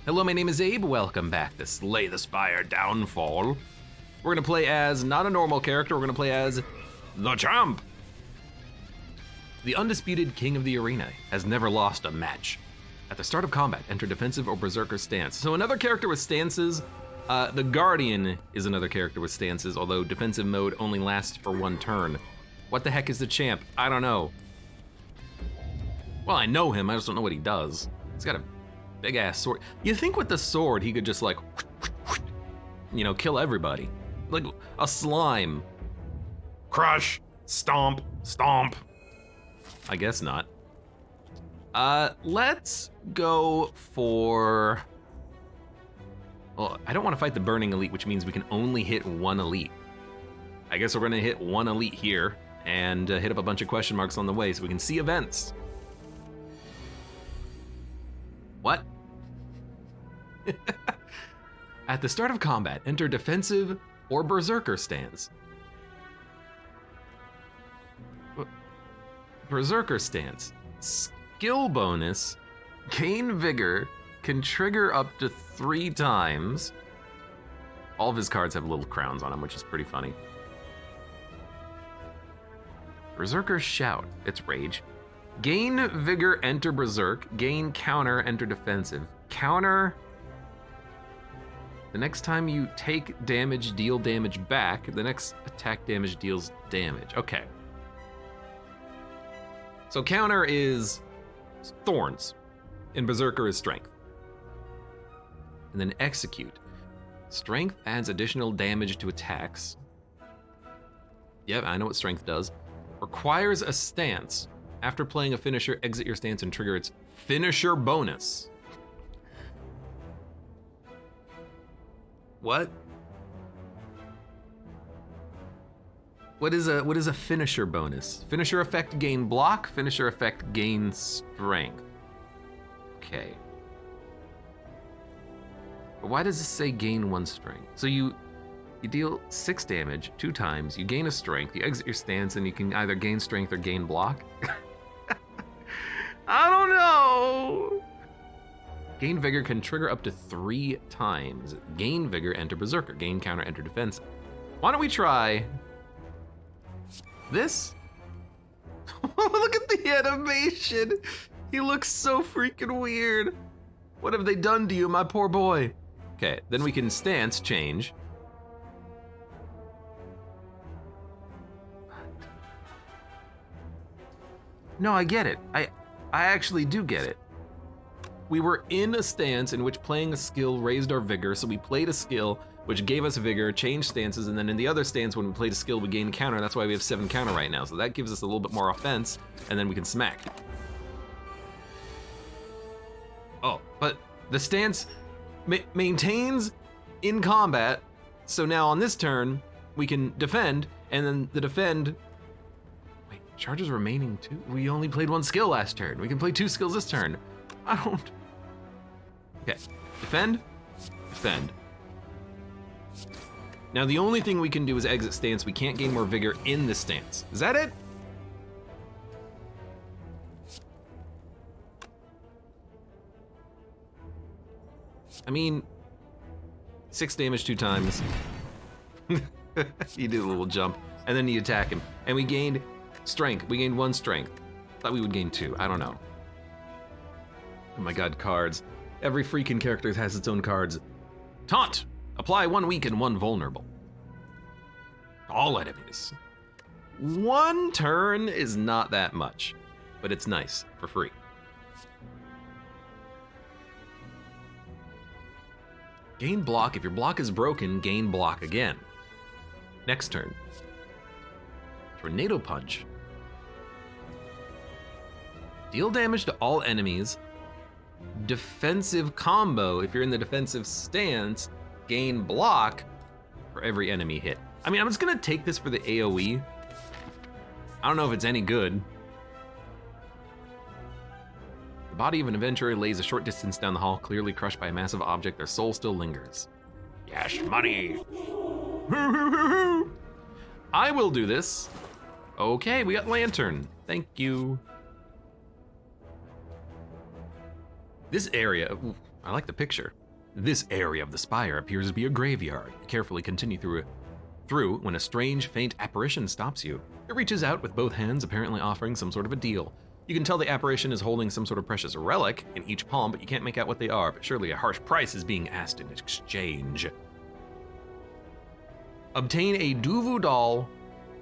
Hello, my name is Abe. Welcome back to Slay the Spire Downfall. We're gonna play as not a normal character, we're gonna play as the champ. The undisputed king of the arena has never lost a match. At the start of combat, enter defensive or berserker stance. So another character with stances, the Guardian is another character with stances, although defensive mode only lasts for one turn. What the heck is the champ? I don't know. Well, I know him, I just don't know what he does. He's got a big ass sword. You think with the sword he could just like, you know, kill everybody. Like a slime. Crush, stomp, stomp. I guess not. Let's go for, well, I don't want to fight the burning elite, which means we can only hit one elite. I guess we're gonna hit one elite here and hit up a bunch of question marks on the way so we can see events. What? At the start of combat, enter defensive or berserker stance. Berserker stance. Skill bonus, gain vigor, can trigger up to 3 times. All of his cards have little crowns on them, which is pretty funny. Berserker shout, it's rage. Gain vigor, enter berserk. Gain counter, enter defensive. Counter, the next time you take damage, deal damage back. The next attack damage deals damage. Okay. So counter is thorns, and berserker is strength. And then execute. Strength adds additional damage to attacks. Yep, I know what strength does. Requires a stance. After playing a finisher, exit your stance and trigger its finisher bonus. What? What is a finisher bonus? Finisher effect gain block, finisher effect gain strength. Okay. But why does this say gain 1 strength? So you deal 6 damage 2 times, you gain a strength, you exit your stance, and you can either gain strength or gain block. I don't know. Gain vigor can trigger up to 3 times. Gain vigor, enter berserker. Gain counter, enter defensive. Why don't we try this? Look at the animation. He looks so freaking weird. What have they done to you, my poor boy? Okay, then we can stance change. No, I get it. I actually do get it. We were in a stance in which playing a skill raised our vigor, so we played a skill which gave us vigor, changed stances, and then in the other stance when we played a skill we gained counter. That's why we have 7 counter right now, so that gives us a little bit more offense, and then we can smack. Oh, but the stance maintains in combat, so now on this turn we can defend, and then the defend, wait, charges remaining 2? We only played 1 skill last turn. We can play 2 skills this turn. I don't. Okay, defend, defend. Now the only thing we can do is exit stance. We can't gain more vigor in this stance. Is that it? I mean, 6 damage 2 times. You do a little jump, and then you attack him. And we gained strength. We gained 1 strength. Thought we would gain 2, I don't know. Oh my god, cards. Every freaking character has its own cards. Taunt! Apply 1 weak and 1 vulnerable. All enemies. 1 turn is not that much, but it's nice, for free. Gain block. If your block is broken, gain block again. Next turn. Tornado Punch. Deal damage to all enemies. Defensive combo. If you're in the defensive stance, gain block for every enemy hit. I mean, I'm just gonna take this for the AoE. I don't know if it's any good. The body of an adventurer lays a short distance down the hall, clearly crushed by a massive object. Their soul still lingers. Cash money. I will do this. Okay, we got lantern. Thank you. This area, ooh, I like the picture. This area of the spire appears to be a graveyard. Carefully continue through when a strange, faint apparition stops you. It reaches out with both hands, apparently offering some sort of a deal. You can tell the apparition is holding some sort of precious relic in each palm, but you can't make out what they are, but surely a harsh price is being asked in exchange. Obtain a Duvu doll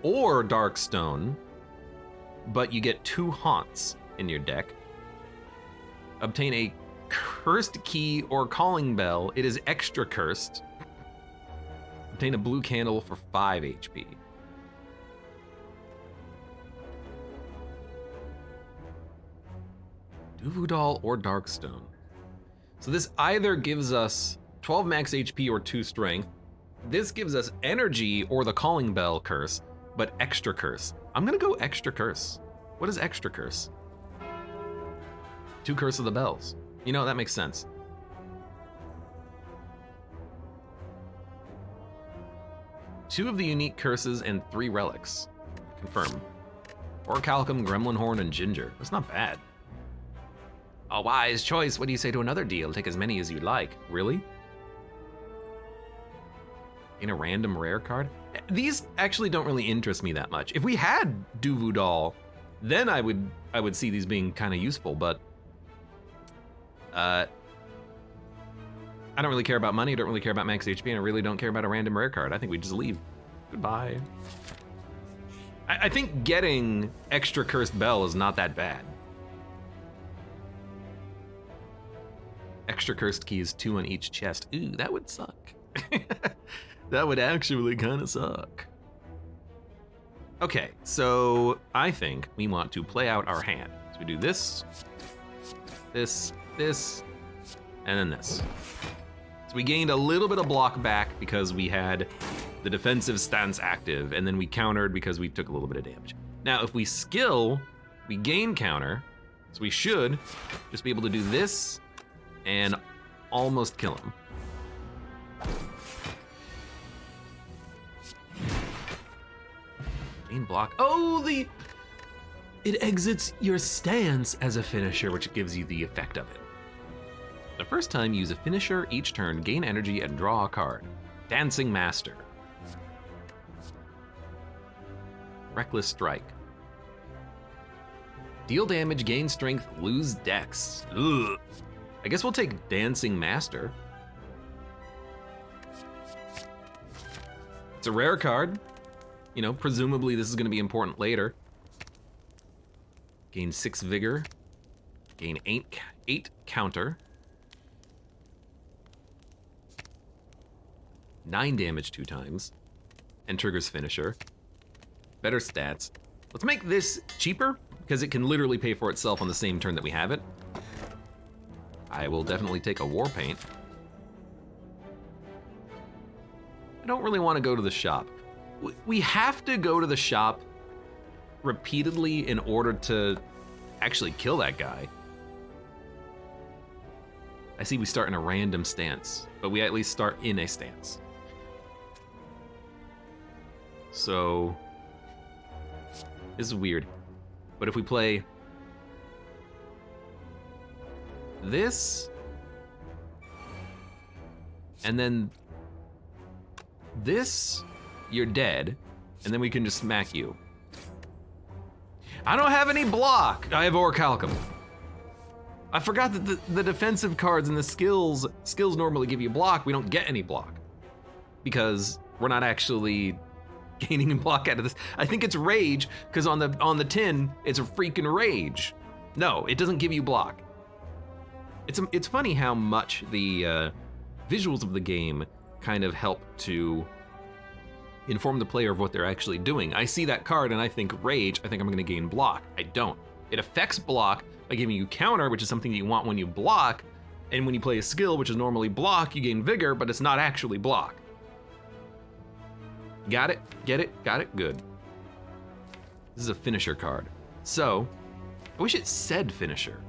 or Darkstone, but you get 2 haunts in your deck. Obtain a cursed key or calling bell. It is extra cursed. Obtain a blue candle for 5 HP. Duvu doll or Darkstone. So this either gives us 12 max HP or 2 strength. This gives us energy or the calling bell curse, but extra curse. I'm gonna go extra curse. What is extra curse? 2 curse of the bells. You know, that makes sense. Two of the unique curses and 3 relics. Confirm. Orichalcum, Gremlin Horn, and Ginger. That's not bad. A wise choice. What do you say to another deal? Take as many as you like. Really? In a random rare card? These actually don't really interest me that much. If we had Duvu doll, then I would see these being kind of useful, but I don't really care about money, I don't really care about max HP, and I really don't care about a random rare card. I think we just leave. Goodbye. I think getting extra cursed bell is not that bad. Extra cursed keys, 2 on each chest. Ooh, that would suck. That would actually kind of suck. Okay, so I think we want to play out our hand. So we do this, this, and then this. So we gained a little bit of block back because we had the defensive stance active, and then we countered because we took a little bit of damage. Now, if we skill, we gain counter, so we should just be able to do this and almost kill him. Gain block. Oh, it exits your stance as a finisher, which gives you the effect of it. The first time, use a finisher each turn, gain energy, and draw a card. Dancing Master. Reckless Strike. Deal damage, gain strength, lose dex. Ugh. I guess we'll take Dancing Master. It's a rare card. You know, presumably this is gonna be important later. Gain 6 vigor. Gain 8 counter. 9 damage 2 times. And triggers finisher. Better stats. Let's make this cheaper, because it can literally pay for itself on the same turn that we have it. I will definitely take a war paint. I don't really want to go to the shop. We have to go to the shop repeatedly in order to actually kill that guy. I see we start in a random stance, but we at least start in a stance. So, this is weird. But if we play this, and then this, you're dead, and then we can just smack you. I don't have any block. I have Orichalcum. I forgot that the defensive cards and the skills normally give you block. We don't get any block because we're not actually gaining a block out of this. I think it's rage because on the tin it's a freaking rage. No, it doesn't give you block. It's funny how much the visuals of the game kind of help to inform the player of what they're actually doing. I see that card and I think rage, I think I'm gonna gain block. I don't. It affects block by giving you counter, which is something that you want when you block, and when you play a skill, which is normally block, you gain vigor, but it's not actually block. Got it? Get it? Got it? Good. This is a finisher card. So, I wish it said finisher.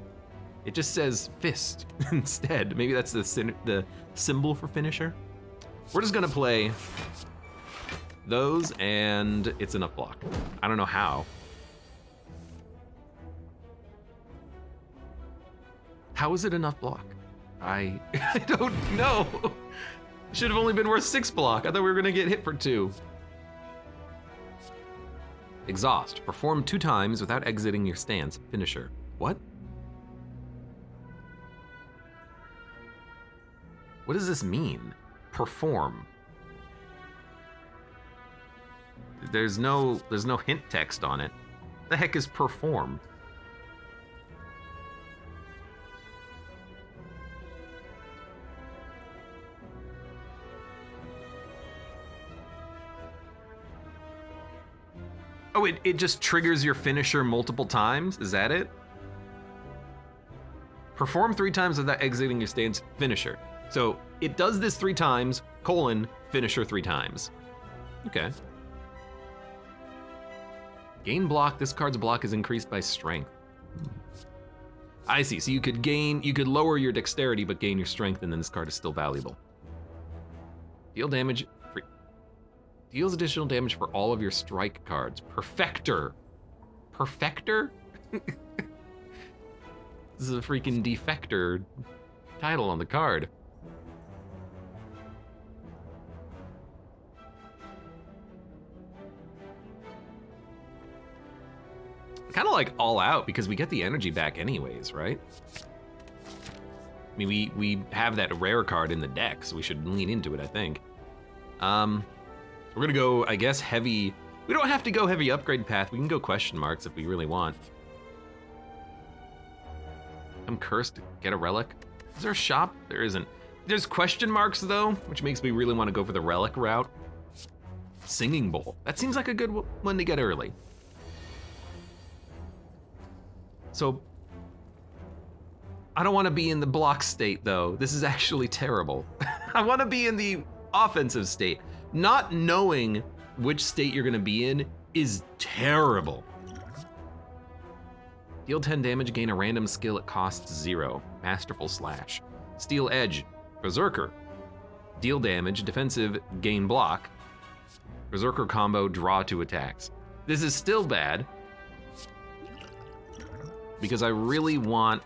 It just says fist instead. Maybe that's the symbol for finisher. We're just gonna play those, and it's enough block. I don't know how. How is it enough block? I don't know. Should have only been worth 6 block. I thought we were gonna get hit for 2. Exhaust. Perform 2 times without exiting your stance. Finisher. What? What does this mean? Perform. There's no hint text on it. The heck is perform? Oh, it just triggers your finisher multiple times? Is that it? Perform 3 times without exiting your stance. Finisher. So it does this 3 times, colon, finisher 3 times. Okay. Gain block. This card's block is increased by strength. I see. So you could lower your dexterity, but gain your strength, and then this card is still valuable. Deal damage. Deals additional damage for all of your strike cards. Perfector. Perfector? This is a freaking defector title on the card. Kind of like all out because we get the energy back anyways, right? I mean, we have that rare card in the deck, so we should lean into it, I think. We're gonna go, I guess, heavy. We don't have to go heavy upgrade path. We can go question marks if we really want. I'm cursed, get a relic. Is there a shop? There isn't. There's question marks though, which makes me really want to go for the relic route. Singing bowl. That seems like a good one to get early. So, I don't want to be in the block state though. This is actually terrible. I want to be in the offensive state. Not knowing which state you're gonna be in is terrible. Deal 10 damage, gain a random skill at cost 0. Masterful Slash. Steel Edge. Berserker. Deal damage, defensive, gain block. Berserker combo, draw 2 attacks. This is still bad because I really want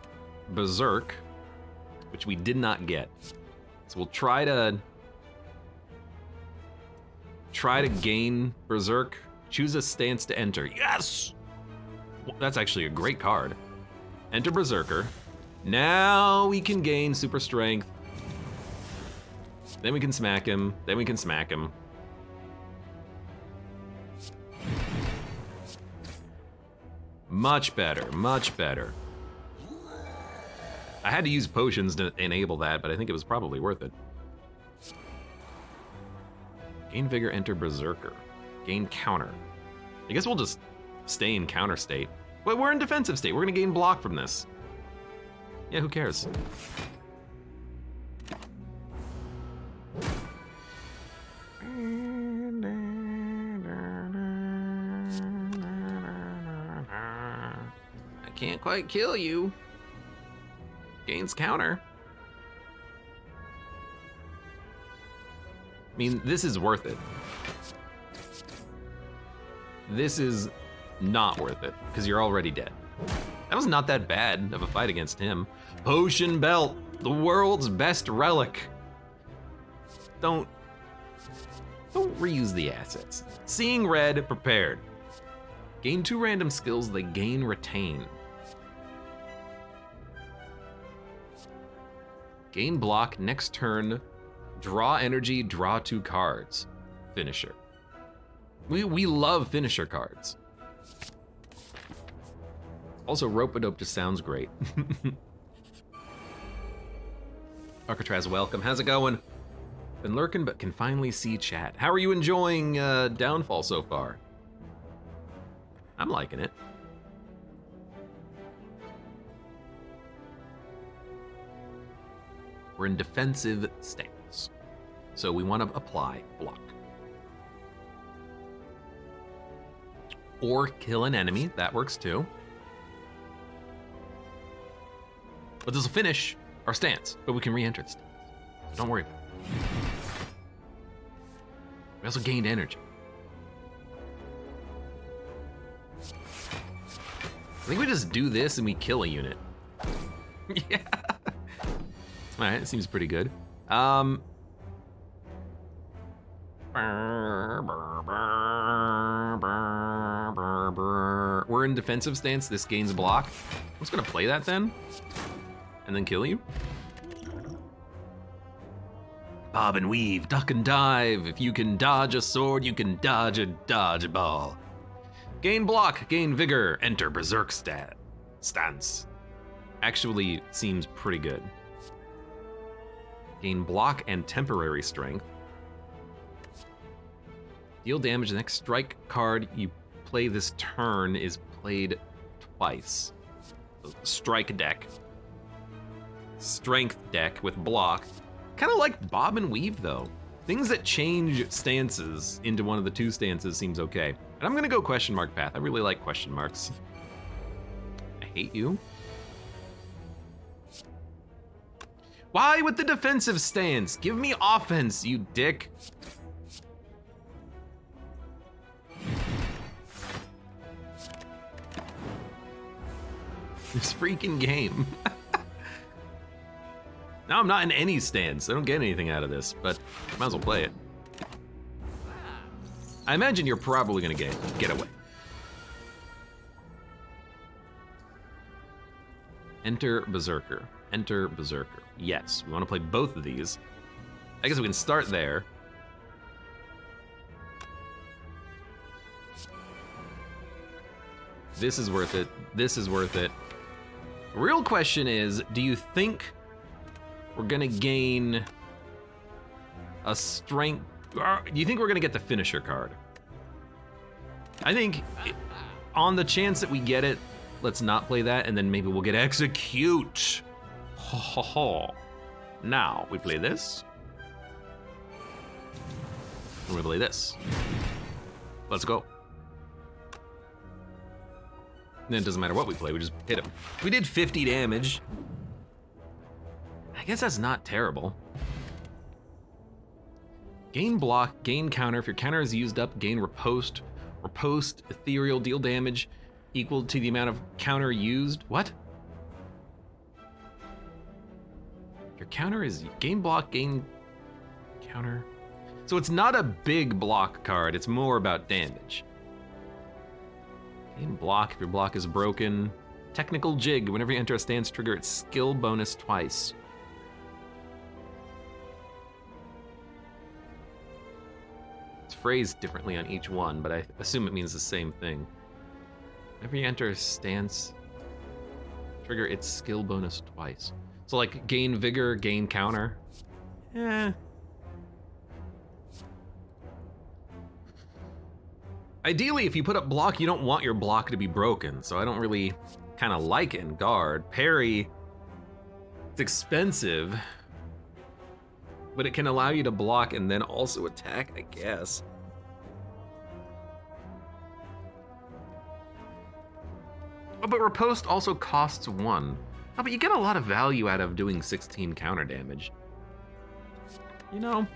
Berserk, which we did not get. So we'll try to gain Berserk. Choose a stance to enter. Yes! That's actually a great card. Enter Berserker. Now we can gain super strength. Then we can smack him. Then we can smack him. Much better, much better. I had to use potions to enable that, but I think it was probably worth it. Gain Vigor, enter Berserker. Gain Counter. I guess we'll just stay in counter state. But we're in defensive state. We're gonna gain block from this. Yeah, who cares? I can't quite kill you. Gains counter. I mean, this is worth it. This is not worth it, because you're already dead. That was not that bad of a fight against him. Potion Belt, the world's best relic. Don't reuse the assets. Seeing red, prepared. Gain 2 random skills, they gain retain. Gain block, next turn, draw energy, draw 2 cards. Finisher. We love finisher cards. Also, Rope-a-Dope just sounds great. Alcatraz, welcome. How's it going? Been lurking, but can finally see chat. How are you enjoying Downfall so far? I'm liking it. We're in defensive stance, so we want to apply block. Or kill an enemy, that works too. But this will finish our stance, but we can re-enter the stance. So don't worry about it. We also gained energy. I think we just do this and we kill a unit. Yeah. Alright, seems pretty good. We're in defensive stance, this gains block. I'm just gonna play that then, and then kill you. Bob and weave, duck and dive. If you can dodge a sword, you can dodge a dodgeball. Gain block, gain vigor, enter berserk stance. Actually seems pretty good. Gain block and temporary strength. Deal damage, the next strike card you play this turn is played twice. Strike deck. Strength deck with block. Kind of like bob and weave though. Things that change stances into one of the two stances seems okay. And I'm gonna go question mark path. I really like question marks. I hate you. Why with the defensive stance? Give me offense, you dick. This freaking game. Now I'm not in any stance. I don't get anything out of this, but might as well play it. I imagine you're probably gonna get away. Enter Berserker. Enter Berserker. Yes, we want to play both of these. I guess we can start there. This is worth it. This is worth it. Real question is, do you think we're gonna gain a strength? Do you think we're gonna get the finisher card? I think on the chance that we get it, let's not play that, and then maybe we'll get execute. Ho ho ho. Now we play this. And we play this. Let's go. And then it doesn't matter what we play, we just hit him. We did 50 damage. I guess that's not terrible. Gain block, gain counter. If your counter is used up, gain riposte. Riposte, ethereal, deal damage equal to the amount of counter used. What? Your counter is gain block, gain counter. So it's not a big block card, it's more about damage. Gain block if your block is broken. Technical jig, whenever you enter a stance, trigger its skill bonus twice. It's phrased differently on each one, but I assume it means the same thing. Whenever you enter a stance, trigger its skill bonus twice. So like gain vigor, gain counter. Eh. Ideally, if you put up block, you don't want your block to be broken, so I don't really kind of like it in guard. Parry, it's expensive, but it can allow you to block and then also attack, I guess. Oh, but riposte also costs 1. Oh, but you get a lot of value out of doing 16 counter damage. You know?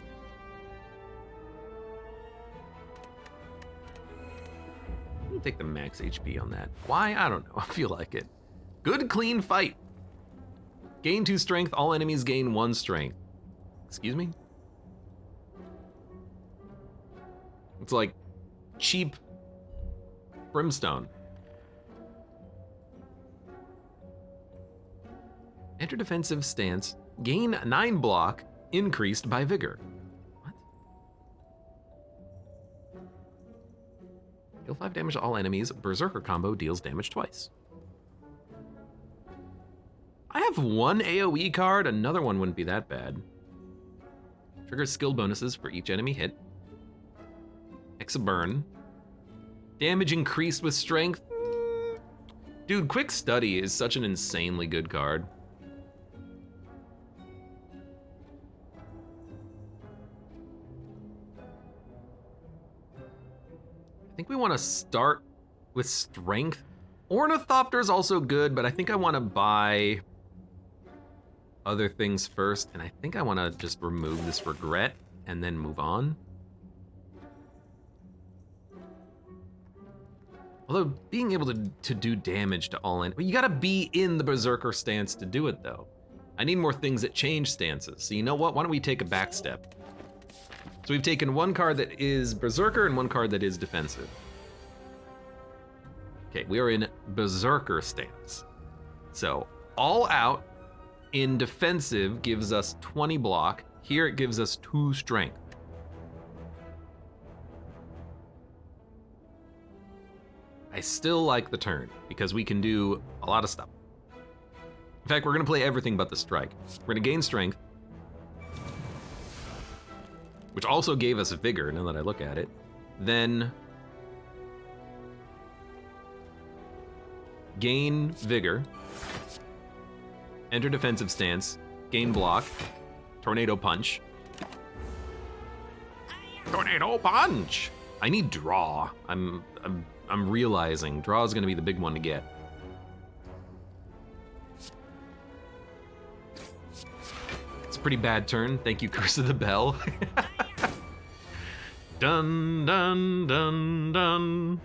I'll take the max HP on that. Why? I don't know. I feel like it. Good, clean fight. Gain 2 strength. All enemies gain 1 strength. Excuse me? It's like cheap brimstone. Enter defensive stance. Gain 9 block, increased by vigor. What? Deal 5 damage to all enemies. Berserker combo deals damage twice. I have 1 AoE card. Another one wouldn't be that bad. Triggers skill bonuses for each enemy hit. Hexa burn. Damage increased with strength. Dude, quick study is such an insanely good card. I think we want to start with strength. Ornithopter is also good, but I think I want to buy other things first, and I think I want to just remove this regret and then move on. Although being able to do damage to all in, but you gotta be in the berserker stance to do it though. I need more things that change stances. So you know what? Why don't we take a back step? So we've taken one card that is Berserker and one card that is defensive. Okay, we are in Berserker stance. So all out in defensive gives us 20 block. Here it gives us 2 strength. I still like the turn because we can do a lot of stuff. In fact, we're gonna play everything but the strike. We're gonna gain strength, which also gave us vigor now that I look at it. Then gain vigor, enter defensive stance, gain block, tornado punch. Tornado punch! I need draw. I'm realizing draw is gonna be the big one to get. It's a pretty bad turn. Thank you, Curse of the Bell. Dun, dun, dun, dun.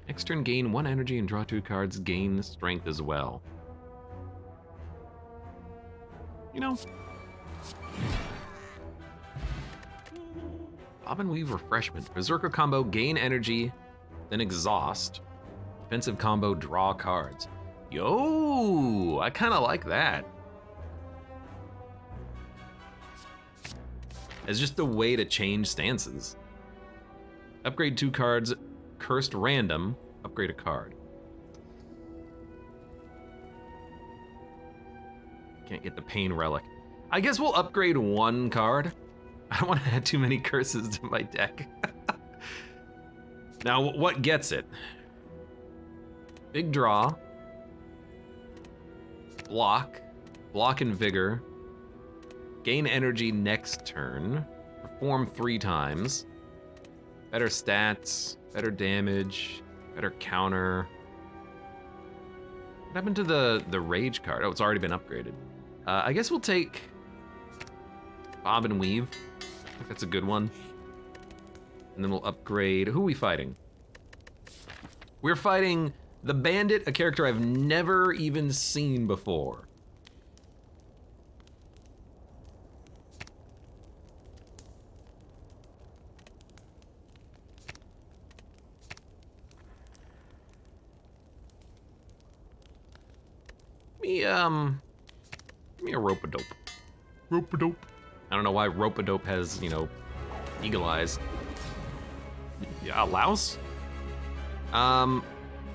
Next turn, gain 1 energy and draw 2 cards, gain strength as well. You know. Bob and Weave Refreshment. Berserker combo, gain energy, then exhaust. Defensive combo, draw cards. Yo, I kinda like that. As just a way to change stances. Upgrade 2 cards, cursed random, upgrade a card. Can't get the pain relic. I guess we'll upgrade 1 card. I don't want to add too many curses to my deck. Now, what gets it? Big draw. Block. Block and vigor. Gain energy next turn. Perform 3 times. Better stats. Better damage. Better counter. What happened to the rage card? Oh, it's already been upgraded. I guess we'll take Bob and Weave. I think that's a good one. And then we'll upgrade. Who are we fighting? We're fighting the Bandit, a character I've never even seen before. Give me a rope-a-dope. Rope-a-dope. I don't know why rope-a-dope has, you know, eagle eyes. Yeah, a louse?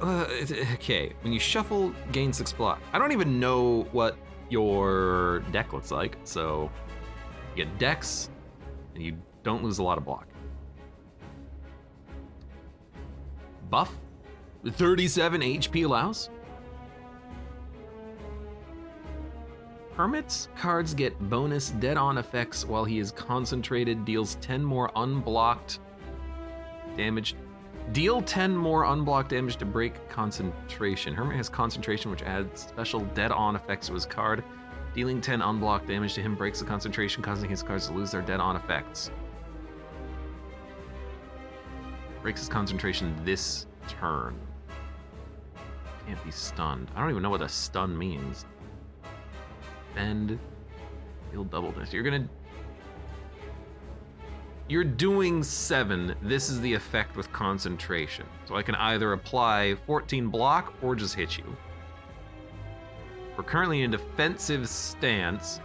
Okay, when you shuffle, gain 6 block. I don't even know what your deck looks like, so you get dex, and you don't lose a lot of block. Buff, 37 HP allows. Hermit's cards get bonus dead-on effects while he is concentrated, deals 10 more unblocked damage. Deal 10 more unblocked damage to break concentration. Hermit has concentration, which adds special dead-on effects to his card. Dealing 10 unblocked damage to him breaks the concentration, causing his cards to lose their dead-on effects. Breaks his concentration this turn. Can't be stunned. I don't even know what a stun means. Bend, heal double this. You're doing 7. This is the effect with concentration. So I can either apply 14 block or just hit you. We're currently in defensive stance.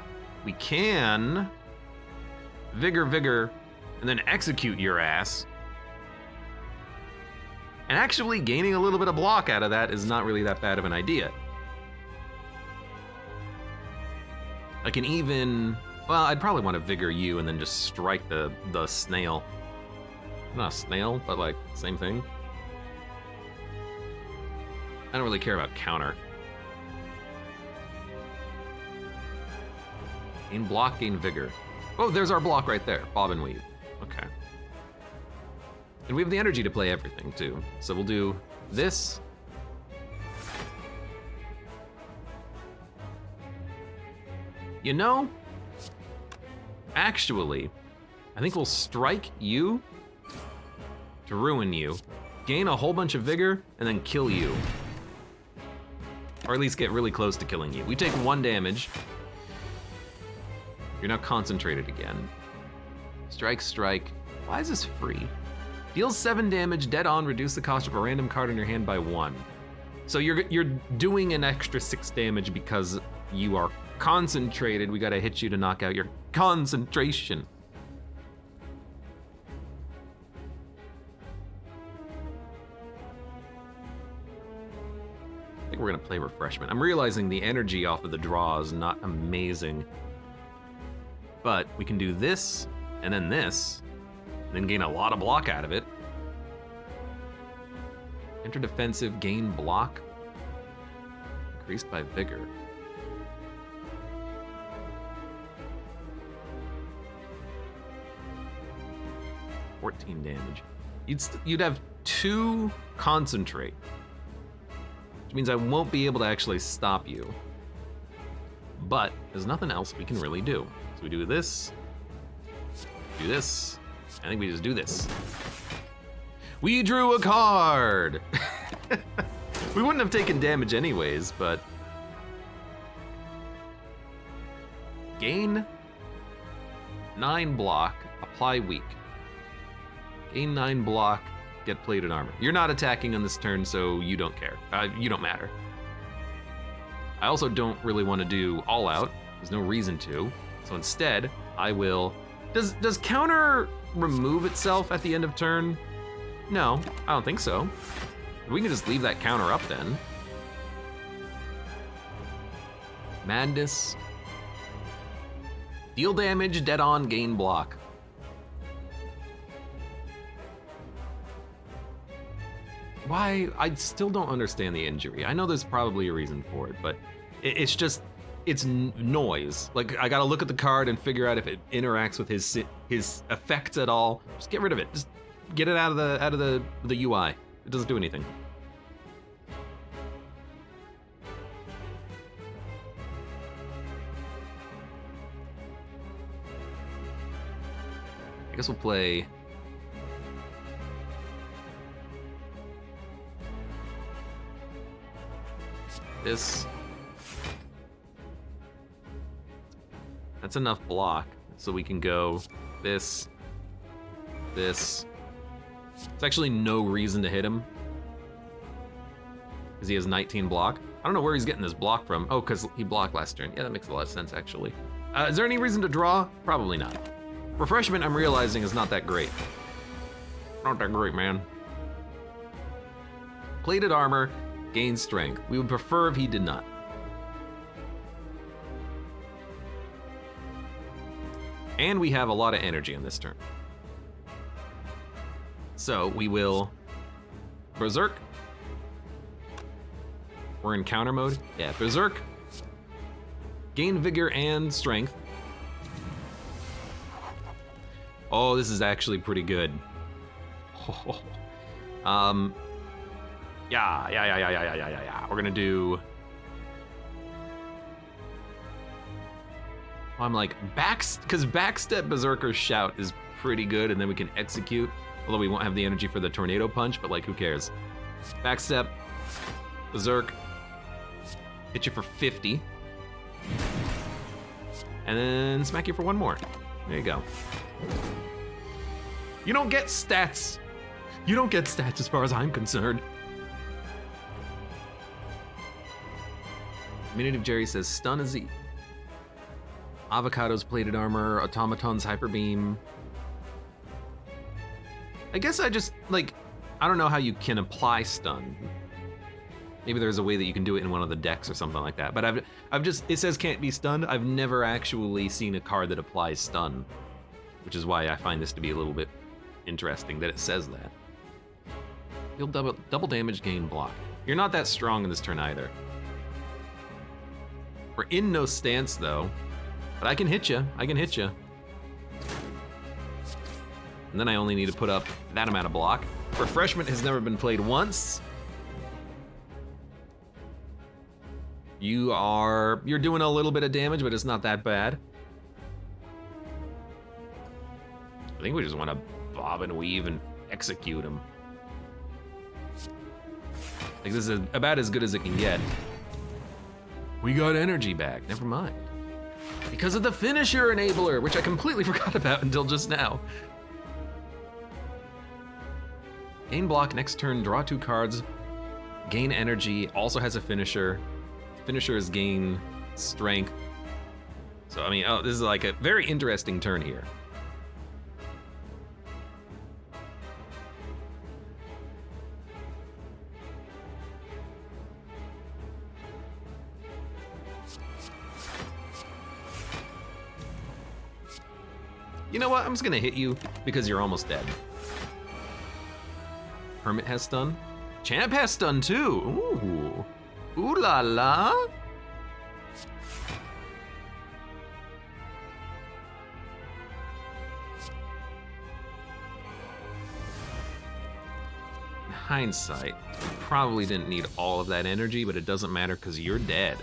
We can vigor, and then execute your ass. And actually gaining a little bit of block out of that is not really that bad of an idea. I can even, well, I'd probably want to vigor you and then just strike the snail. Not a snail, but like, same thing. I don't really care about counter. Gain block, gain vigor. Oh, there's our block right there, Bob and Weave. Okay. And we have the energy to play everything too. So we'll do this. You know, actually, I think we'll strike you to ruin you, gain a whole bunch of vigor, and then kill you. Or at least get really close to killing you. We take 1 damage. You're now concentrated again. Strike, strike. Why is this free? Deals 7 damage, dead on, reduce the cost of a random card in your hand by 1. So you're doing an extra 6 damage because you are concentrated. We gotta hit you to knock out your concentration. I think we're gonna play Refreshment. I'm realizing the energy off of the draw is not amazing. But we can do this, and then gain a lot of block out of it. Enter defensive, gain block. Increased by vigor. $14 damage. You'd have 2 concentrate, which means I won't be able to actually stop you. But there's nothing else we can really do. So we do this, do this. I think we just do this. We drew a card! We wouldn't have taken damage anyways, but... Gain 9 block, apply weak. Gain 9 block, get plated armor. You're not attacking on this turn, so you don't care. You don't matter. I also don't really want to do all out. There's no reason to. So instead, I will... Does counter remove itself at the end of turn? No, I don't think so. We can just leave that counter up then. Madness. Deal damage, dead on, gain block. Why? I still don't understand the injury. I know there's probably a reason for it, but it's just, it's noise. Like, I gotta look at the card and figure out if it interacts with his effects at all. Just get rid of it. Just get it out of the UI. It doesn't do anything. I guess we'll play this. That's enough block, so we can go this. There's actually no reason to hit him, because he has 19 block. I don't know where he's getting this block from. Oh, because he blocked last turn. Yeah, that makes a lot of sense, actually. Is there any reason to draw? Probably not. Refreshment, I'm realizing, is not that great. Not that great, man. Plated armor, gains strength. We would prefer if he did not. And we have a lot of energy on this turn. So we will Berserk. We're in counter mode. Yeah, Berserk. Gain vigor and strength. Oh, this is actually pretty good. Yeah. We're gonna do. I'm like because backstep Berserker's shout is pretty good, and then we can execute. Although we won't have the energy for the tornado punch, but like, who cares? Backstep, Berserk, hit you for 50, and then smack you for 1 more. There you go. You don't get stats. You don't get stats as far as I'm concerned. Minute of Jerry says stun is Avocado's plated armor, automaton's hyper beam. I guess I just, like, I don't know how you can apply stun. Maybe there's a way that you can do it in one of the decks or something like that. But I've just, it says can't be stunned. I've never actually seen a card that applies stun, which is why I find this to be a little bit interesting that it says that. You'll double damage, gain block. You're not that strong in this turn either. We're in no stance though, but I can hit you. I can hit you. And then I only need to put up that amount of block. Refreshment has never been played once. You're doing a little bit of damage, but it's not that bad. I think we just want to bob and weave and execute him. Like, this is about as good as it can get. We got energy back, never mind. Because of the finisher enabler, which I completely forgot about until just now. Gain block, next turn, draw 2 cards. Gain energy, also has a finisher. Finisher is gain strength. So, I mean, oh, this is like a very interesting turn here. You know what? I'm just gonna hit you because you're almost dead. Hermit has stun. Champ has stun too. Ooh. Ooh la la. In hindsight, probably didn't need all of that energy, but it doesn't matter because you're dead.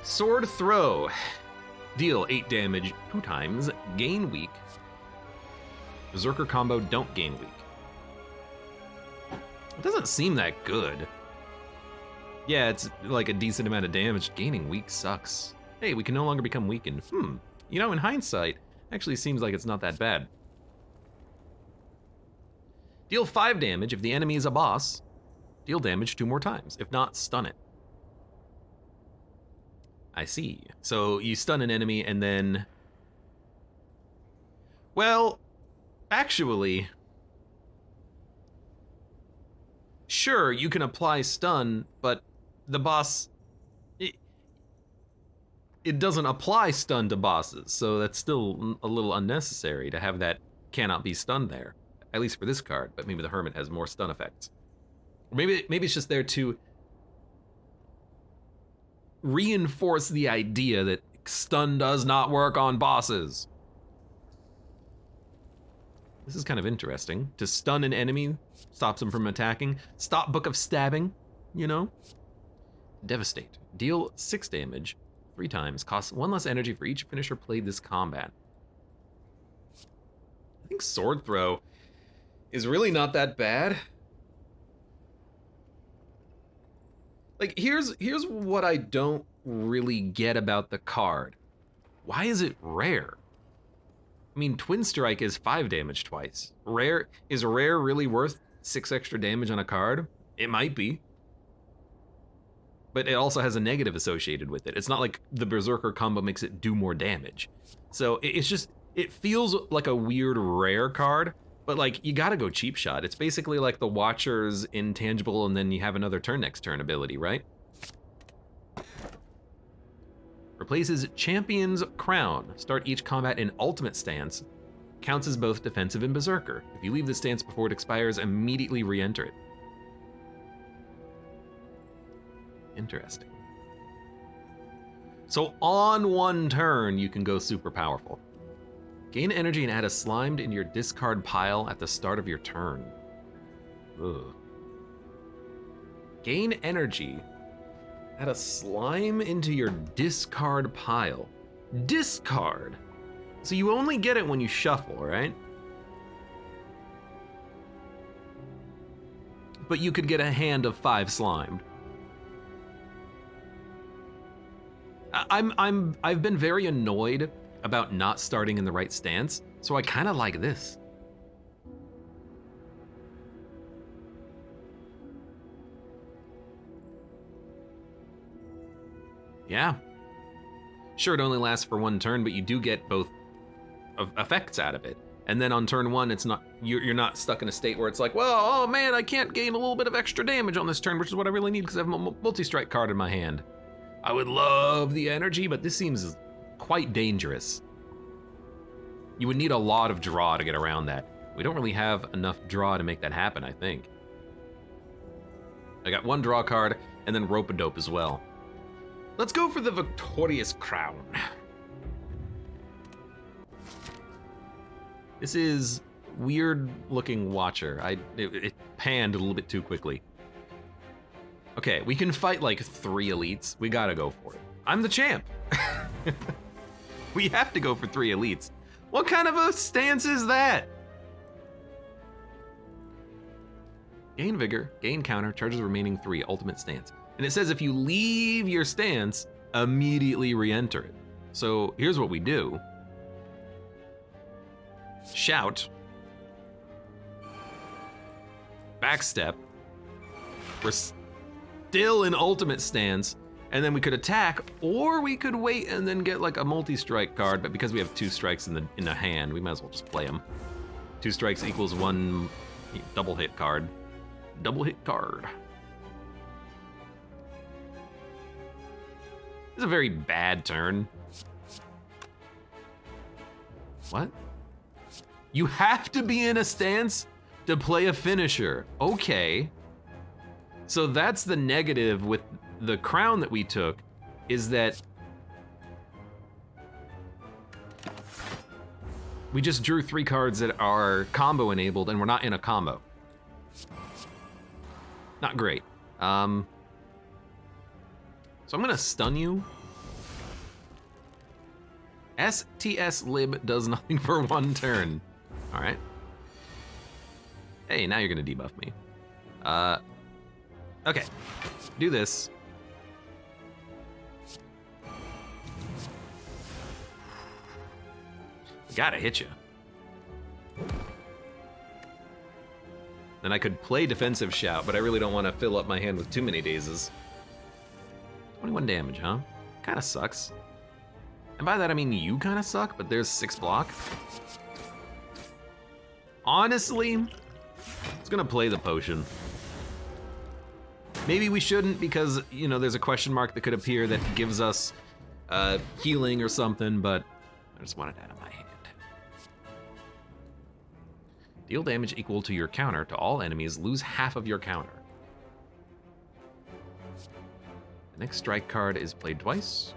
Sword throw. Deal 8 damage 2 times, gain weak. Berserker combo, don't gain weak. It doesn't seem that good. Yeah, it's like a decent amount of damage. Gaining weak sucks. Hey, we can no longer become weakened. You know, in hindsight, actually seems like it's not that bad. Deal 5 damage if the enemy is a boss. Deal damage 2 more times. If not, stun it. I see. So you stun an enemy and then... Well, actually... Sure, you can apply stun, but the boss... It doesn't apply stun to bosses, so that's still a little unnecessary to have that cannot be stunned there. At least for this card, but maybe the Hermit has more stun effects. Or maybe it's just there to reinforce the idea that stun does not work on bosses. This is kind of interesting. To stun an enemy stops them from attacking. Stop Book of Stabbing, you know? Devastate. Deal 6 damage 3 times. Costs 1 less energy for each finisher played this combat. I think Sword Throw is really not that bad. Like, here's what I don't really get about the card. Why is it rare? I mean, Twin Strike is 5 damage twice. Is rare really worth 6 extra damage on a card? It might be. But it also has a negative associated with it. It's not like the Berserker combo makes it do more damage. So it's just, it feels like a weird rare card, but like, you gotta go cheap shot. It's basically like the Watcher's intangible and then you have another turn next turn ability, right? Replaces Champion's Crown. Start each combat in ultimate stance. Counts as both defensive and berserker. If you leave the stance before it expires, immediately re-enter it. Interesting. So on one turn, you can go super powerful. Gain energy and add a slimed in your discard pile at the start of your turn. Ugh. Gain energy. Add a slime into your discard pile. Discard. So you only get it when you shuffle, right? But you could get a hand of 5 slimed. I've been very annoyed about not starting in the right stance, so I kind of like this. Yeah. Sure, it only lasts for 1 turn, but you do get both effects out of it. And then on turn 1, it's not you're not stuck in a state where it's like, well, oh man, I can't gain a little bit of extra damage on this turn, which is what I really need because I have a multi-strike card in my hand. I would love the energy, but this seems quite dangerous. You would need a lot of draw to get around that. We don't really have enough draw to make that happen, I think. I got 1 draw card and then Rope-a-Dope as well. Let's go for the Victorious Crown. This is weird looking Watcher. It panned a little bit too quickly. Okay, we can fight like 3 elites. We gotta go for it. I'm the champ. We have to go for 3 elites. What kind of a stance is that? Gain vigor, gain counter, charges remaining 3, ultimate stance. And it says if you leave your stance, immediately re-enter it. So here's what we do. Shout. Backstep. We're still in ultimate stance, and then we could attack, or we could wait and then get like a multi-strike card, but because we have 2 strikes in the hand, we might as well just play them. 2 strikes equals 1 double hit card. Double hit card. This is a very bad turn. What? You have to be in a stance to play a finisher. Okay. So that's the negative with the crown that we took, is that we just drew 3 cards that are combo enabled and we're not in a combo. Not great. So I'm gonna stun you. STS lib does nothing for 1 turn. All right. Hey, now you're gonna debuff me. Okay, do this. Gotta hit you. Then I could play defensive shout, but I really don't want to fill up my hand with too many dazes. 21 damage, huh? Kinda sucks. And by that I mean you kinda suck, but there's 6 block. Honestly, it's gonna play the potion. Maybe we shouldn't because, you know, there's a question mark that could appear that gives us healing or something, but I just want it out of my hand. Deal damage equal to your counter to all enemies, lose half of your counter. The next strike card is played twice.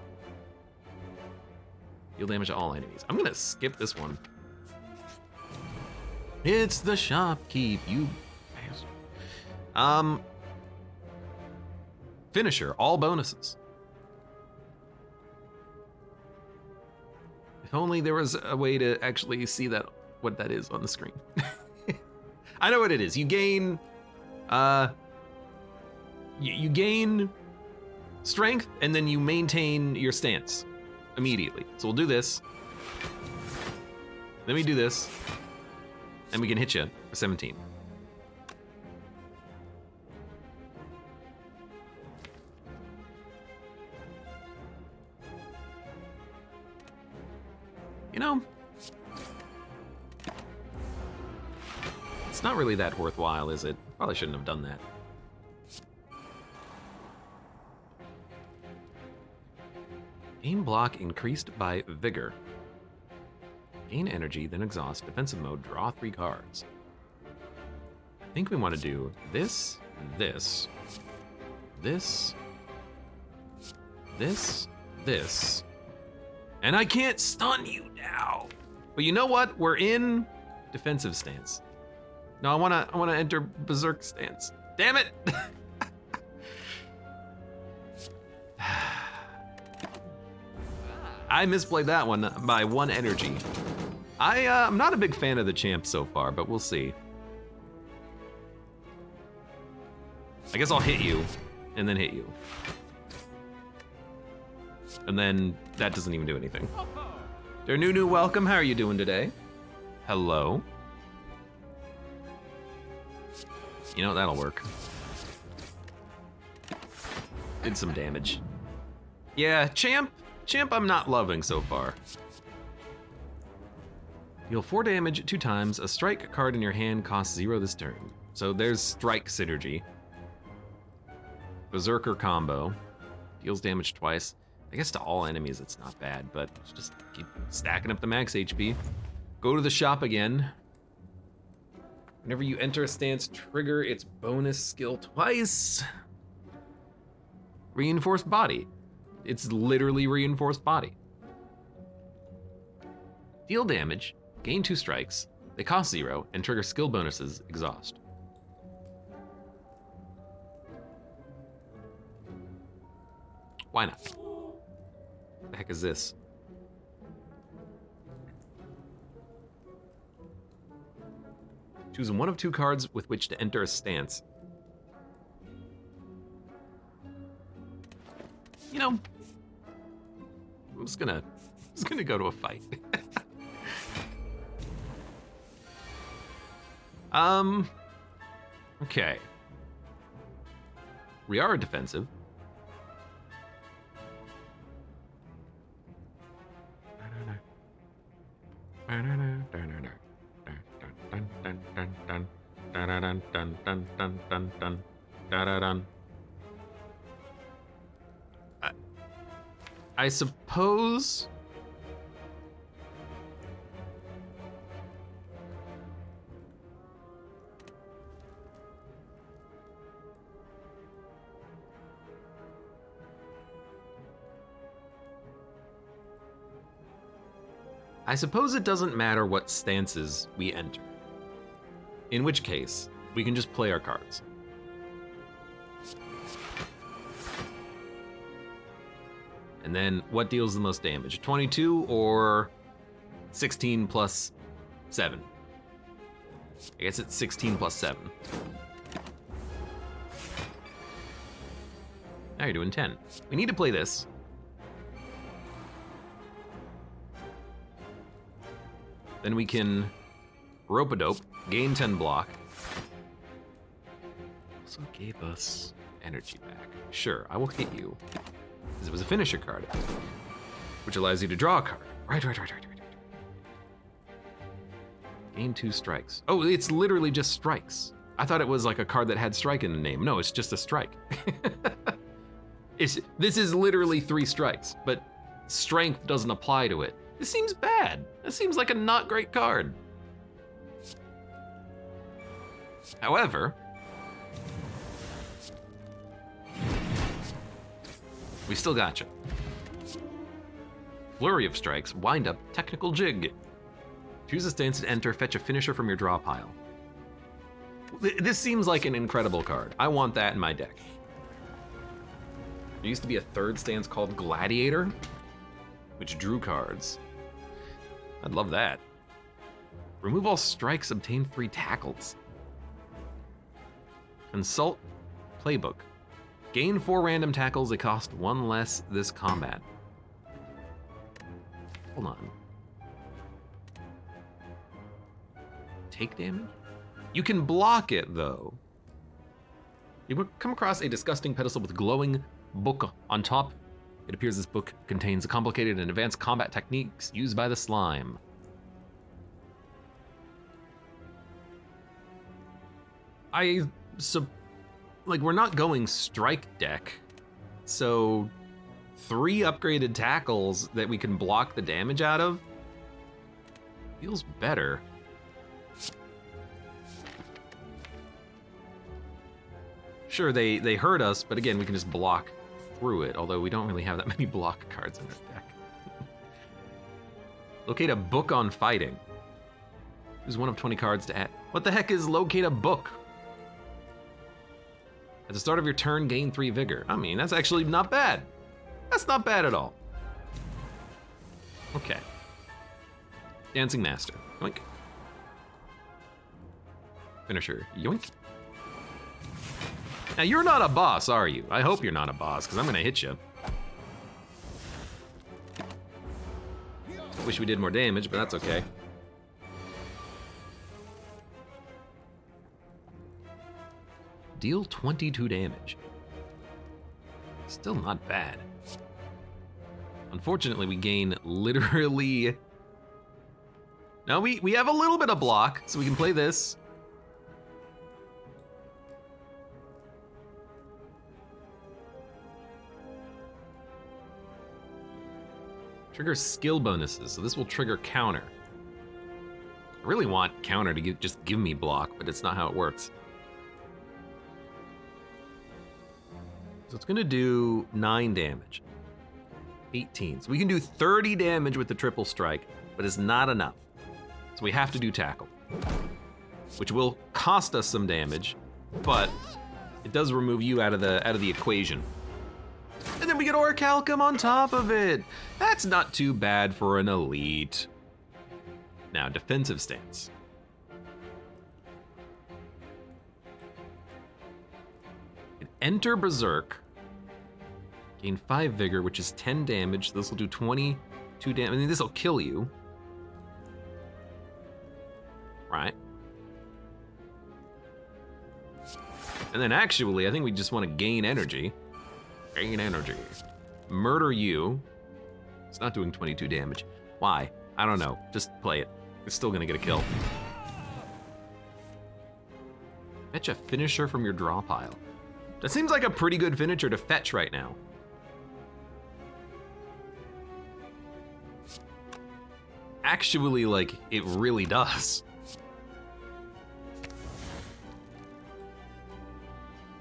Deal damage to all enemies. I'm gonna skip this one. It's the shopkeep, you bastard. Finisher, all bonuses. If only there was a way to actually see that, what that is on the screen. I know what it is. You gain, you gain strength, and then you maintain your stance immediately. So we'll do this. Then we do this, and we can hit you for 17. You know, it's not really that worthwhile, is it? Probably shouldn't have done that. Aim block increased by vigor. Gain energy, then exhaust. Defensive mode, draw 3 cards. I think we want to do this, this, this, this. And I can't stun you now. But you know what? We're in defensive stance. No, I wanna enter berserk stance. Damn it! I misplayed that one by 1 energy. I'm not a big fan of the champ so far, but we'll see. I guess I'll hit you, and then hit you. And then that doesn't even do anything. New, welcome. How are you doing today? Hello. You know, that'll work. Did some damage. Yeah, champ I'm not loving so far. Deal 4 damage 2 times. A strike card in your hand costs 0 this turn. So there's strike synergy. Berserker combo. Deals damage twice. I guess to all enemies it's not bad, but just keep stacking up the max HP. Go to the shop again. Whenever you enter a stance, trigger its bonus skill twice. Reinforced body. It's literally reinforced body. Deal damage, gain 2 strikes, they cost 0, and trigger skill bonuses, exhaust. Why not? What the heck is this? Choose 1 of 2 cards with which to enter a stance. You know, I'm just gonna go to a fight. Okay. We are defensive. I suppose it doesn't matter what stances we enter. In which case, we can just play our cards. And then, what deals the most damage? 22 or 16 plus 7? I guess it's 16 plus 7. Now you're doing 10. We need to play this. Then we can rope-a-dope, gain 10 block. Also gave us energy back. Sure, I will hit you. Because it was a finisher card, which allows you to draw a card. Right. Gain 2 strikes. Oh, it's literally just strikes. I thought it was like a card that had strike in the name. No, it's just a strike. This is literally 3 strikes, but strength doesn't apply to it. This seems bad. This seems like a not great card. However, we still gotcha. Flurry of strikes, wind up, technical jig. Choose a stance to enter, fetch a finisher from your draw pile. This seems like an incredible card. I want that in my deck. There used to be a 3rd stance called Gladiator, which drew cards. I'd love that. Remove all strikes, obtain 3 tackles. Consult playbook. Gain 4 random tackles, they cost 1 less this combat. Hold on. Take damage? You can block it, though. You will come across a disgusting pedestal with glowing book on top. It appears this book contains complicated and advanced combat techniques used by the slime. We're not going strike deck, so 3 upgraded tackles that we can block the damage out of feels better. Sure, they hurt us, but again, we can just block through it, although we don't really have that many block cards in our deck. Locate a book on fighting. Choose 1 of 20 cards to add. What the heck is locate a book? At the start of your turn, gain 3 vigor. I mean, that's actually not bad. That's not bad at all. Okay. Dancing Master. Yoink. Finisher. Yoink. Now, you're not a boss, are you? I hope you're not a boss, because I'm going to hit you. Wish we did more damage, but that's okay. Deal 22 damage. Still not bad. Unfortunately, we gain literally... Now, we have a little bit of block, so we can play this. Trigger skill bonuses, so this will trigger counter. I really want counter to just give me block, but it's not how it works. So it's gonna do 9 damage. 18, so we can do 30 damage with the triple strike, but it's not enough. So we have to do tackle, which will cost us some damage, but it does remove you out of the equation. And then we get Orichalcum on top of it. That's not too bad for an elite. Now, defensive stance. Enter Berserk. Gain 5 vigor, which is 10 damage. This will do 22 damage. I mean, this will kill you. Right. And then actually, I think we just want to gain energy. Gain energy. Murder you. It's not doing 22 damage. Why? I don't know. Just play it. It's still gonna get a kill. Fetch a finisher from your draw pile. That seems like a pretty good finisher to fetch right now. Actually, like, it really does.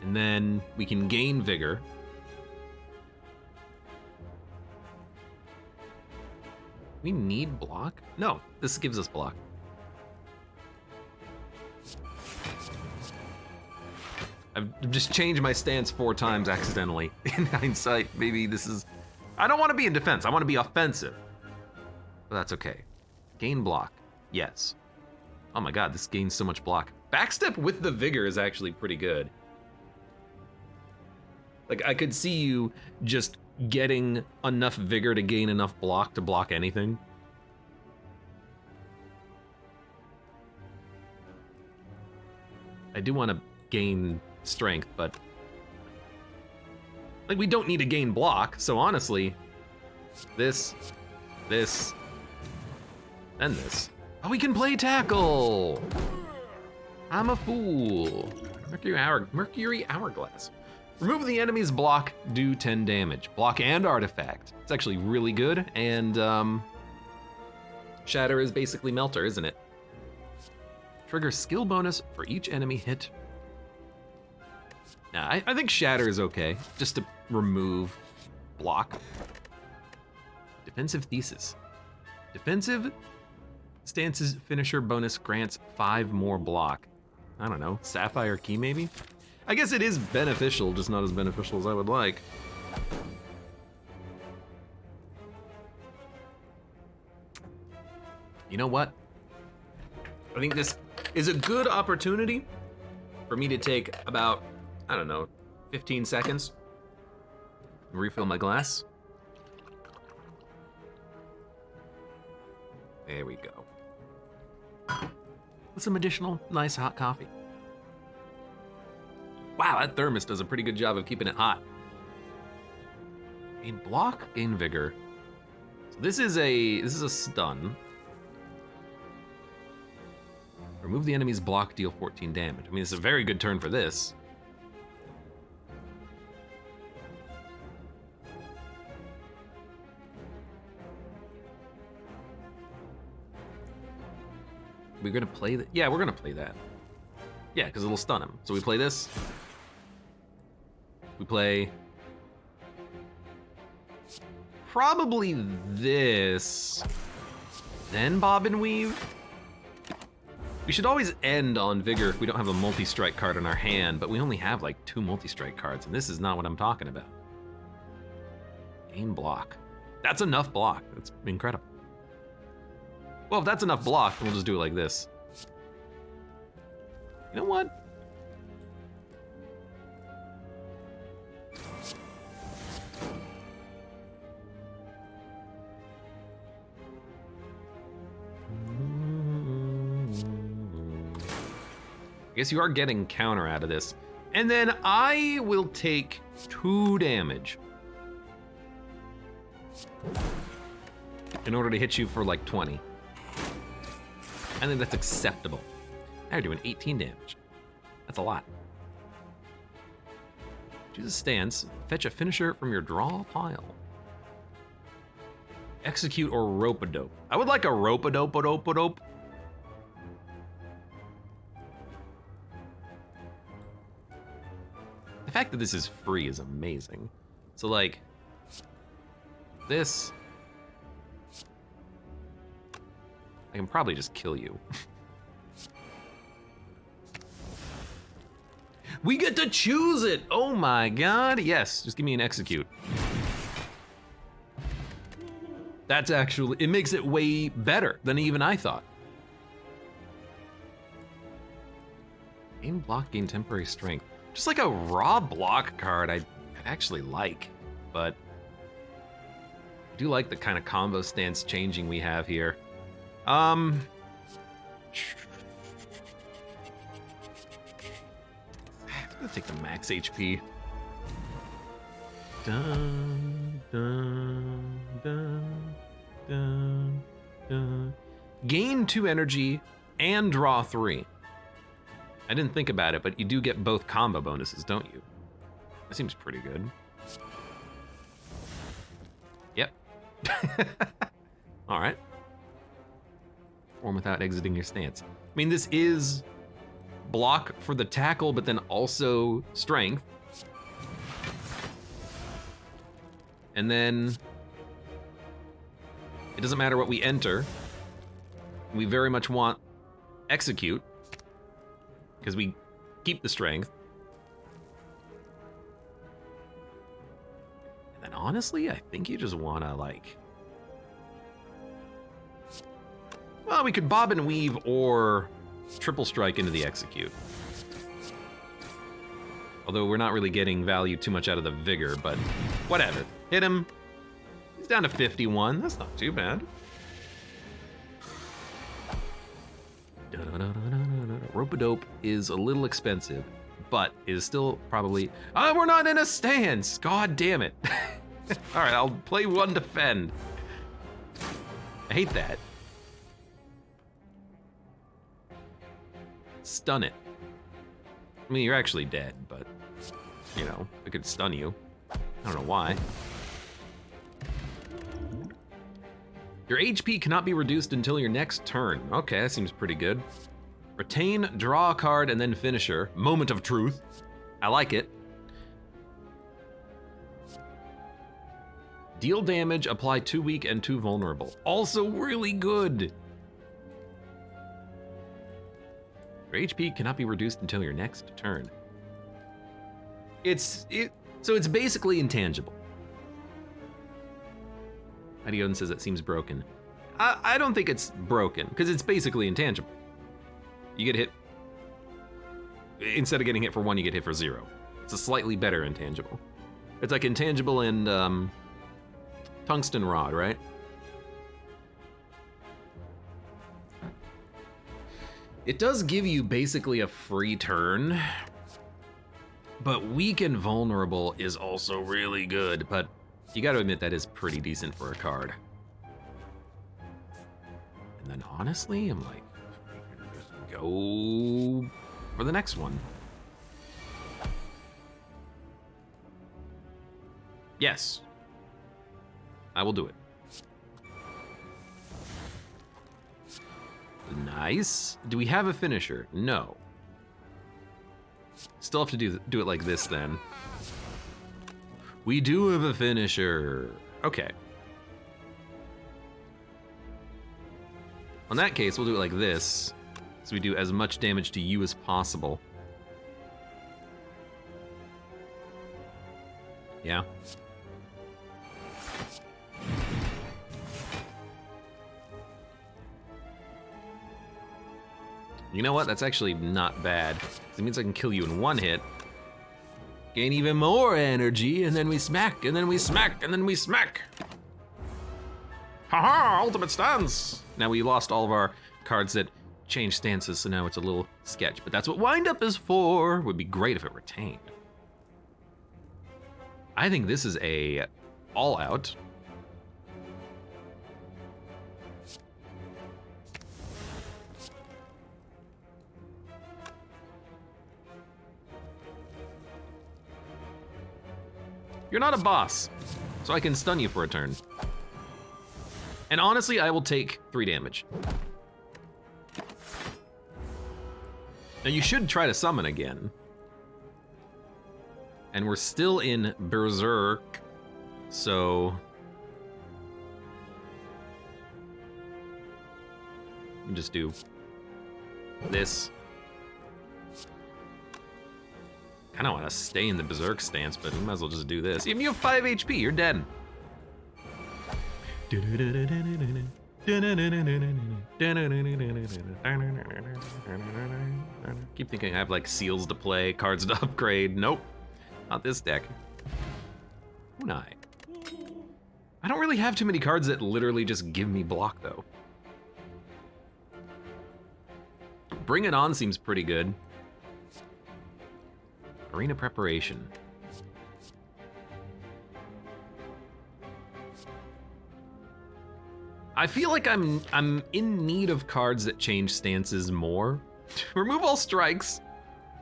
And then we can gain vigor. We need block? No, this gives us block. I've just changed my stance 4 times accidentally. In hindsight, maybe this is... I don't want to be in defense, I want to be offensive. But that's okay. Gain block, yes. Oh my god, this gains so much block. Backstep with the vigor is actually pretty good. Like, I could see you just getting enough vigor to gain enough block to block anything. I do want to gain strength, but like, we don't need to gain block, so honestly, this, and this. Oh, we can play tackle! I'm a fool. Mercury Hourglass. Remove the enemy's block, do 10 damage. Block and artifact. It's actually really good, and Shatter is basically Melter, isn't it? Trigger skill bonus for each enemy hit. Now, I think Shatter is okay, just to remove block. Defensive Thesis. Defensive stance's finisher bonus grants 5 more block. I don't know, Sapphire Key maybe? I guess it is beneficial, just not as beneficial as I would like. You know what? I think this is a good opportunity for me to take about, I don't know, 15 seconds. Refill my glass. There we go. With some additional nice hot coffee. Wow, that thermos does a pretty good job of keeping it hot. Gain block, gain vigor. So this is a stun. Remove the enemy's block, deal 14 damage. I mean, it's a very good turn for this. We're gonna play that? Yeah, we're gonna play that. Yeah, because it'll stun him. So we play this. We play probably this, then bob and weave. We should always end on vigor if we don't have a multi-strike card in our hand, but we only have like 2 multi-strike cards, and this is not what I'm talking about. Gain block. That's enough block. That's incredible. Well, if that's enough block, we'll just do it like this. You know what? I guess you are getting counter out of this. And then I will take 2 damage in order to hit you for like 20. I think that's acceptable. Now you're doing 18 damage. That's a lot. Choose a stance, fetch a finisher from your draw pile. Execute or rope-a-dope. I would like a rope-a-dope-a-dope-a-dope. The fact that this is free is amazing. So like, this, I can probably just kill you. We get to choose it! Oh my god, yes, just give me an execute. That's actually, it makes it way better than even I thought. Gain block, gain temporary strength. Just like a raw block card I'd actually like, but I do like the kind of combo stance changing we have here. I'm gonna take the max HP. Dun, dun, dun, dun, dun. Gain 2 energy and draw 3. I didn't think about it, but you do get both combo bonuses, don't you? That seems pretty good. Yep. All right. Form without exiting your stance. I mean, this is block for the tackle, but then also strength. And then it doesn't matter what we enter. We very much want execute because we keep the strength. And then honestly, I think you just wanna like, well, we could bob and weave or triple strike into the execute. Although we're not really getting value too much out of the vigor, but whatever. Hit him. He's down to 51. That's not too bad. Rope-a-dope is a little expensive, but is still probably... Oh, we're not in a stance! God damn it. All right, I'll play 1 defend. I hate that. Stun it. I mean, you're actually dead, but, you know, it could stun you. I don't know why. Your HP cannot be reduced until your next turn. Okay, that seems pretty good. Retain, draw a card, and then finisher. Moment of truth. I like it. Deal damage, apply 2 weak and 2 vulnerable. Also really good. Your HP cannot be reduced until your next turn. So it's basically intangible. Adioden says it seems broken. I don't think it's broken, because it's basically intangible. You get hit, instead of getting hit for 1, you get hit for 0. It's a slightly better intangible. It's like intangible and tungsten rod, right? It does give you basically a free turn, but weak and vulnerable is also really good, but you gotta admit that is pretty decent for a card. And then honestly, I'm like, just go for the next one. Yes, I will do it. Nice. Do we have a finisher? No. Still have to do it like this then. We do have a finisher. Okay. In that case, we'll do it like this, so we do as much damage to you as possible. Yeah. You know what? That's actually not bad. It means I can kill you in 1 hit. Gain even more energy, and then we smack, and then we smack, and then we smack. Haha, ultimate stance. Now we lost all of our cards that change stances, so now it's a little sketch, but that's what wind up is for. Would be great if it retained. I think this is a all out. You're not a boss, so I can stun you for a turn. And honestly, I will take 3 damage. Now you should try to summon again. And we're still in Berserk, so... Let me just do this. I don't want to stay in the Berserk stance, but we might as well just do this. Even you have 5 HP, you're dead. Keep thinking I have like seals to play, cards to upgrade. Nope, not this deck. Unai. I don't really have too many cards that literally just give me block, though. Bring It On seems pretty good. Arena Preparation. I feel like I'm in need of cards that change stances more. Remove all strikes.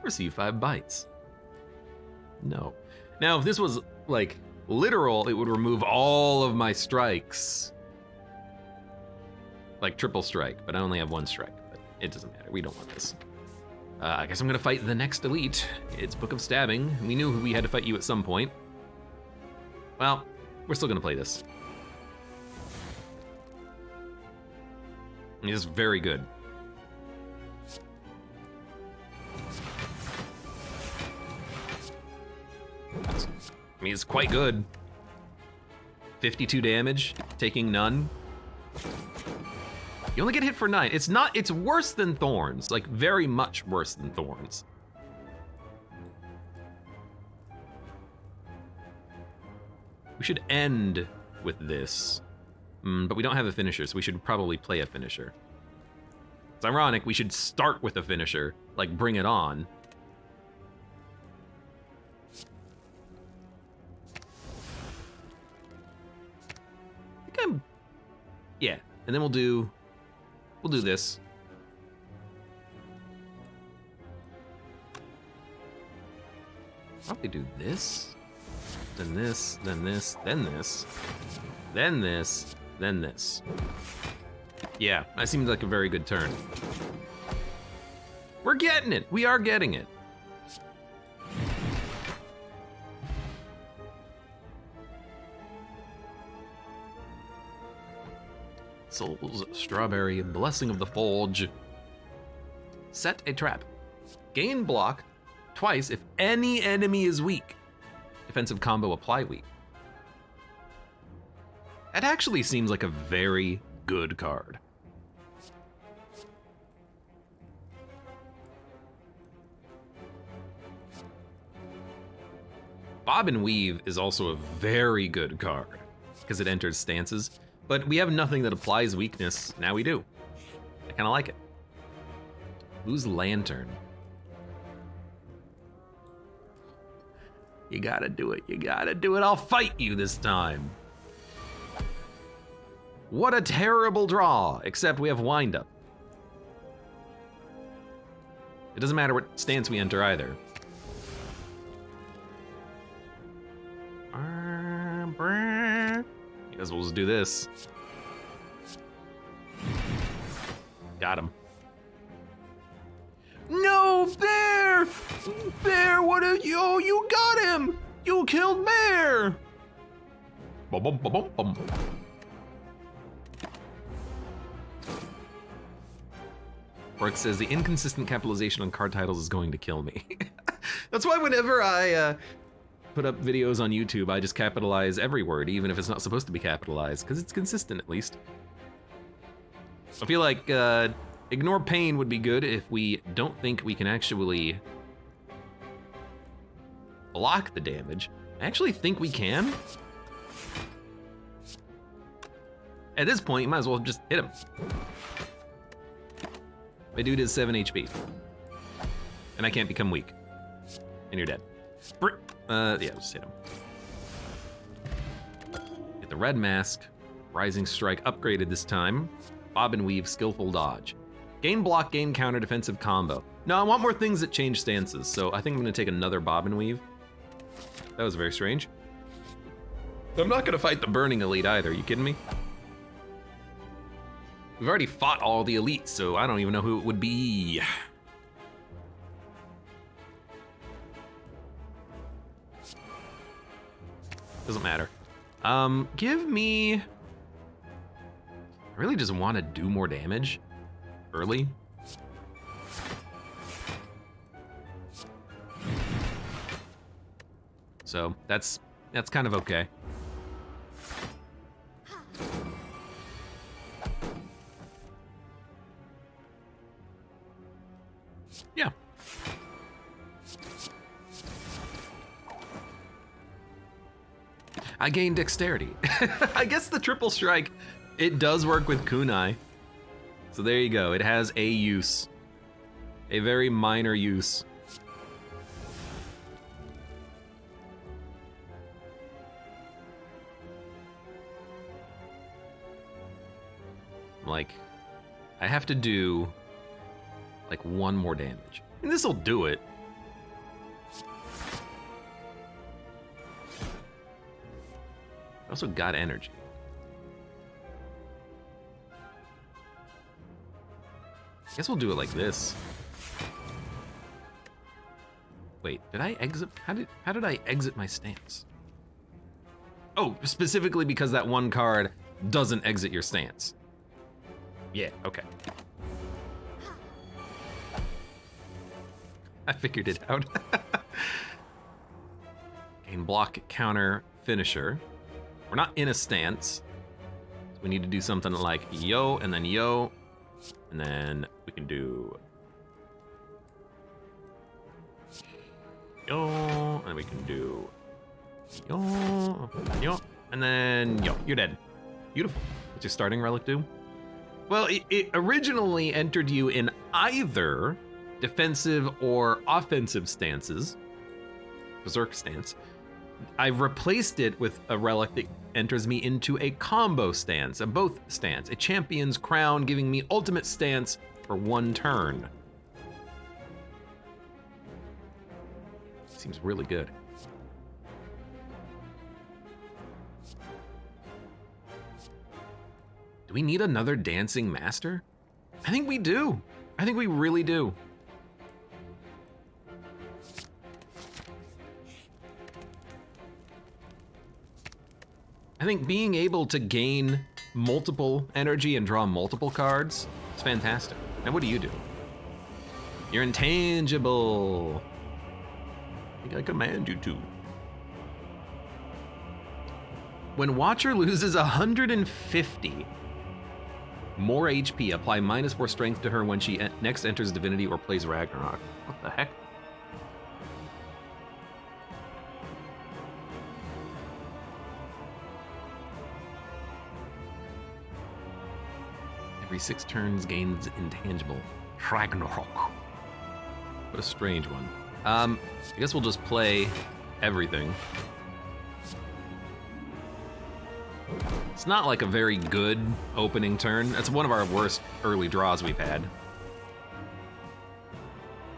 Receive 5 bites. No. Now, if this was like literal, it would remove all of my strikes. Like triple strike, but I only have 1 strike. But it doesn't matter. We don't want this. I guess I'm gonna fight the next elite. It's Book of Stabbing. We knew we had to fight you at some point. Well, we're still gonna play this. It's very good. I mean, it's quite good. 52 damage, taking none. You only get hit for 9. It's worse than Thorns, like very much worse than Thorns. We should end with this. But we don't have a finisher, so we should probably play a finisher. It's ironic, we should start with a finisher, like Bring It On. Yeah, and then we'll do this. Probably do this, then this, then this, then this, then this, then this. Yeah, that seems like a very good turn. We're getting it. We are getting it. Souls, Strawberry, Blessing of the Forge. Set a trap. Gain block twice if any enemy is weak. Defensive combo apply weak. That actually seems like a very good card. Bob and Weave is also a very good card because it enters stances, but we have nothing that applies weakness. Now we do. I kind of like it. Who's Lantern? You gotta do it. You gotta do it. I'll fight you this time. What a terrible draw, except we have windup. It doesn't matter what stance we enter either. I guess we'll just do this. Got him. No, Bear! Bear, what are you? Oh, you got him! You killed Bear! Bum, bum, bum, bum, bum. Brooke says the inconsistent capitalization on card titles is going to kill me. That's why whenever I put up videos on YouTube, I just capitalize every word, even if it's not supposed to be capitalized, because it's consistent at least. I feel like Ignore Pain would be good if we don't think we can actually block the damage. I actually think we can. At this point, you might as well just hit him. My dude is 7 HP. And I can't become weak. And you're dead. Yeah, just hit him. Get the red mask. Rising Strike upgraded this time. Bob and Weave, Skillful Dodge. Gain block, gain counter, defensive combo. No, I want more things that change stances, so I think I'm gonna take another Bob and Weave. That was very strange. I'm not gonna fight the Burning Elite either, are you kidding me? We've already fought all the elites, so I don't even know who it would be. Doesn't matter. Give me... I really just want to do more damage early. So that's kind of okay. Yeah. I gained dexterity. I guess the triple strike, it does work with kunai. So there you go. It has a use. A very minor use. Like, I have to do like one more damage. And this'll do it. I also got energy. I guess we'll do it like this. Wait, did I exit? How did I exit my stance? Oh, specifically because that one card doesn't exit your stance. Yeah, okay. I figured it out. Gain block, counter, finisher. We're not in a stance. So we need to do something like yo, and then yo. And then we can do yo, and we can do yo, yo, and then yo. You're dead. Beautiful. What's your starting relic do? Well, it originally entered you in either defensive or offensive stances. Berserk stance. I've replaced it with a relic that enters me into a combo stance, a both stance, a champion's crown giving me ultimate stance for 1 turn. Seems really good. Do we need another dancing master? I think we do. I think we really do. I think being able to gain multiple energy and draw multiple cards is fantastic. Now what do you do? You're intangible. I think I command you to. When Watcher loses 150 more HP, apply -4 strength to her when she next enters Divinity or plays Ragnarok. What the heck? Every 6 turns gains intangible. Ragnarok. What a strange one. I guess we'll just play everything. It's not like a very good opening turn. That's one of our worst early draws we've had.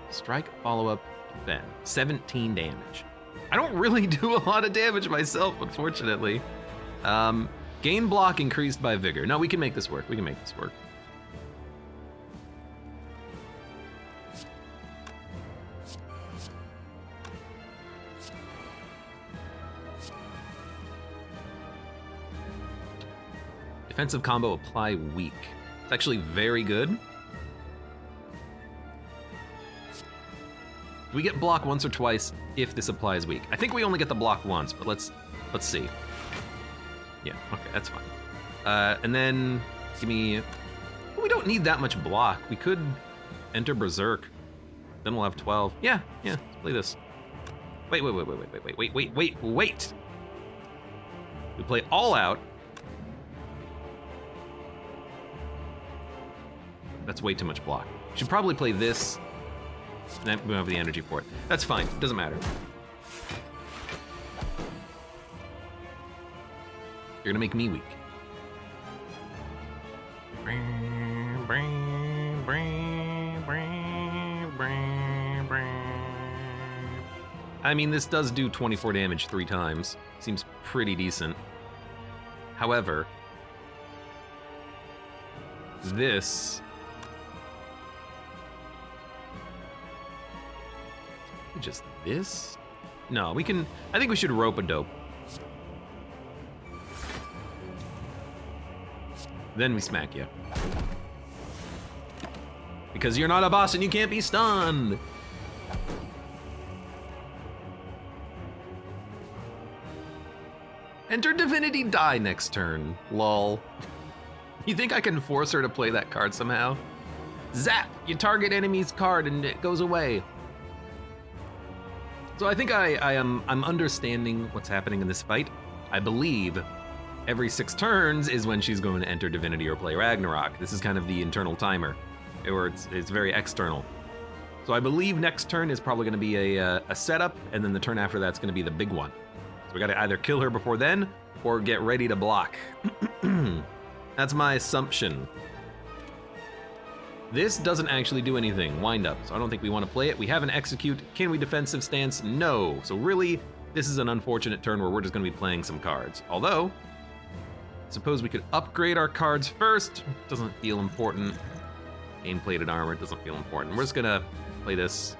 Strike, follow up, then 17 damage. I don't really do a lot of damage myself, unfortunately. Gain block increased by vigor. No, we can make this work. We can make this work. Defensive combo, apply weak. It's actually very good. Do we get block once or twice if this applies weak? I think we only get the block once, but let's see. Yeah, okay, that's fine. And then give me, well, we don't need that much block. We could enter Berserk, then we'll have 12. Yeah, let's play this. Wait. We play all out. That's way too much block. Should probably play this, and then we don't have the energy for it. That's fine, doesn't matter. You're gonna make me weak. I mean, this does do 24 damage 3 times. Seems pretty decent. However, this... just this? No, we can... I think we should rope a dope. Then we smack you. Because you're not a boss and you can't be stunned! Enter Divinity die next turn. Lol. You think I can force her to play that card somehow? Zap! You target enemy's card and it goes away. So I think I'm understanding what's happening in this fight. I believe every 6 turns is when she's going to enter Divinity or play Ragnarok. This is kind of the internal timer, or it's very external. So I believe next turn is probably going to be a setup, and then the turn after that's going to be the big one. So we got to either kill her before then, or get ready to block. That's my assumption. This doesn't actually do anything, wind up, so I don't think we want to play it. We have an execute. Can we defensive stance? No. So really, this is an unfortunate turn where we're just going to be playing some cards. Although, suppose we could upgrade our cards first. Doesn't feel important. Gain plated armor doesn't feel important. We're just going to play this.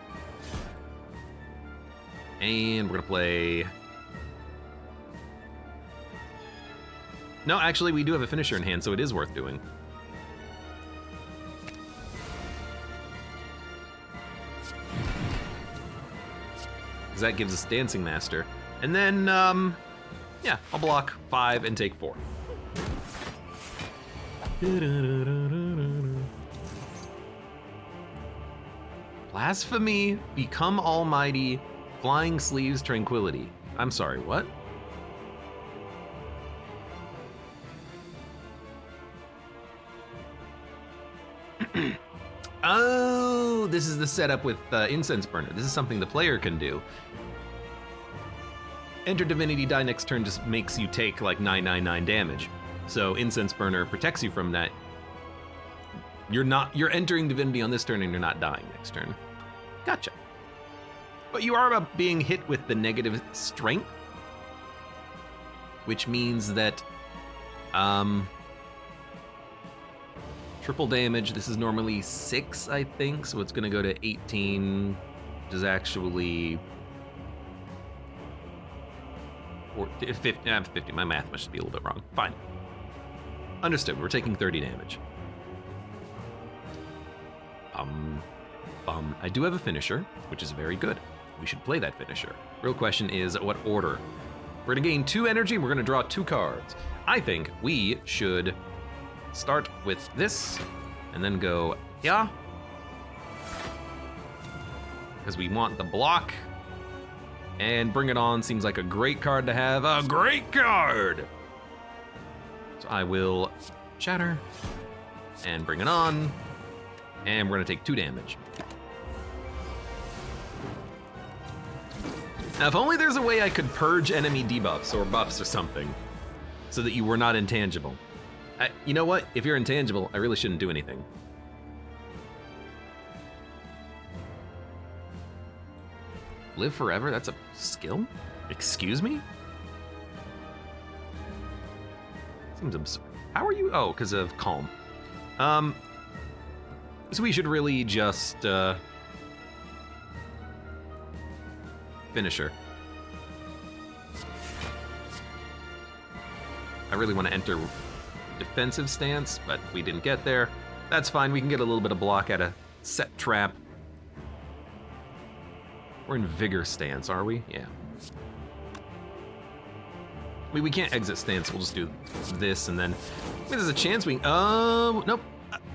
And we're going to play... No, actually, we do have a finisher in hand, so it is worth doing. Because that gives us Dancing Master. And then, yeah, I'll block 5 and take 4. Blasphemy, Become Almighty, Flying Sleeves, Tranquility. I'm sorry, what? Oh, this is the setup with Incense Burner. This is something the player can do. Enter Divinity, die next turn just makes you take like 999 damage. So Incense Burner protects you from that. You're entering Divinity on this turn and you're not dying next turn. Gotcha. But you are being hit with the negative strength, which means that triple damage. This is normally 6, I think, so it's gonna go to 18, which is actually 50. My math must be a little bit wrong. Fine. Understood. We're taking 30 damage. I do have a finisher, which is very good. We should play that finisher. Real question is, what order? We're gonna gain 2 energy, we're gonna draw 2 cards. I think we should start with this, and then go, yeah. Because we want the block. And Bring It On seems like a great card to have. A great card! So I will Shatter, and Bring It On, and we're gonna take 2 damage. Now, if only there's a way I could purge enemy debuffs or buffs or something, so that you were not intangible. You know what? If you're intangible, I really shouldn't do anything. Live forever? That's a skill? Excuse me? Seems absurd. How are you? Oh, because of Calm. So we should really just, Finisher. I really want to enter defensive stance, but we didn't get there. That's fine, we can get a little bit of block at a set trap. We're in vigor stance, are we? Yeah. We can't exit stance, we'll just do this and then, there's a chance we, nope.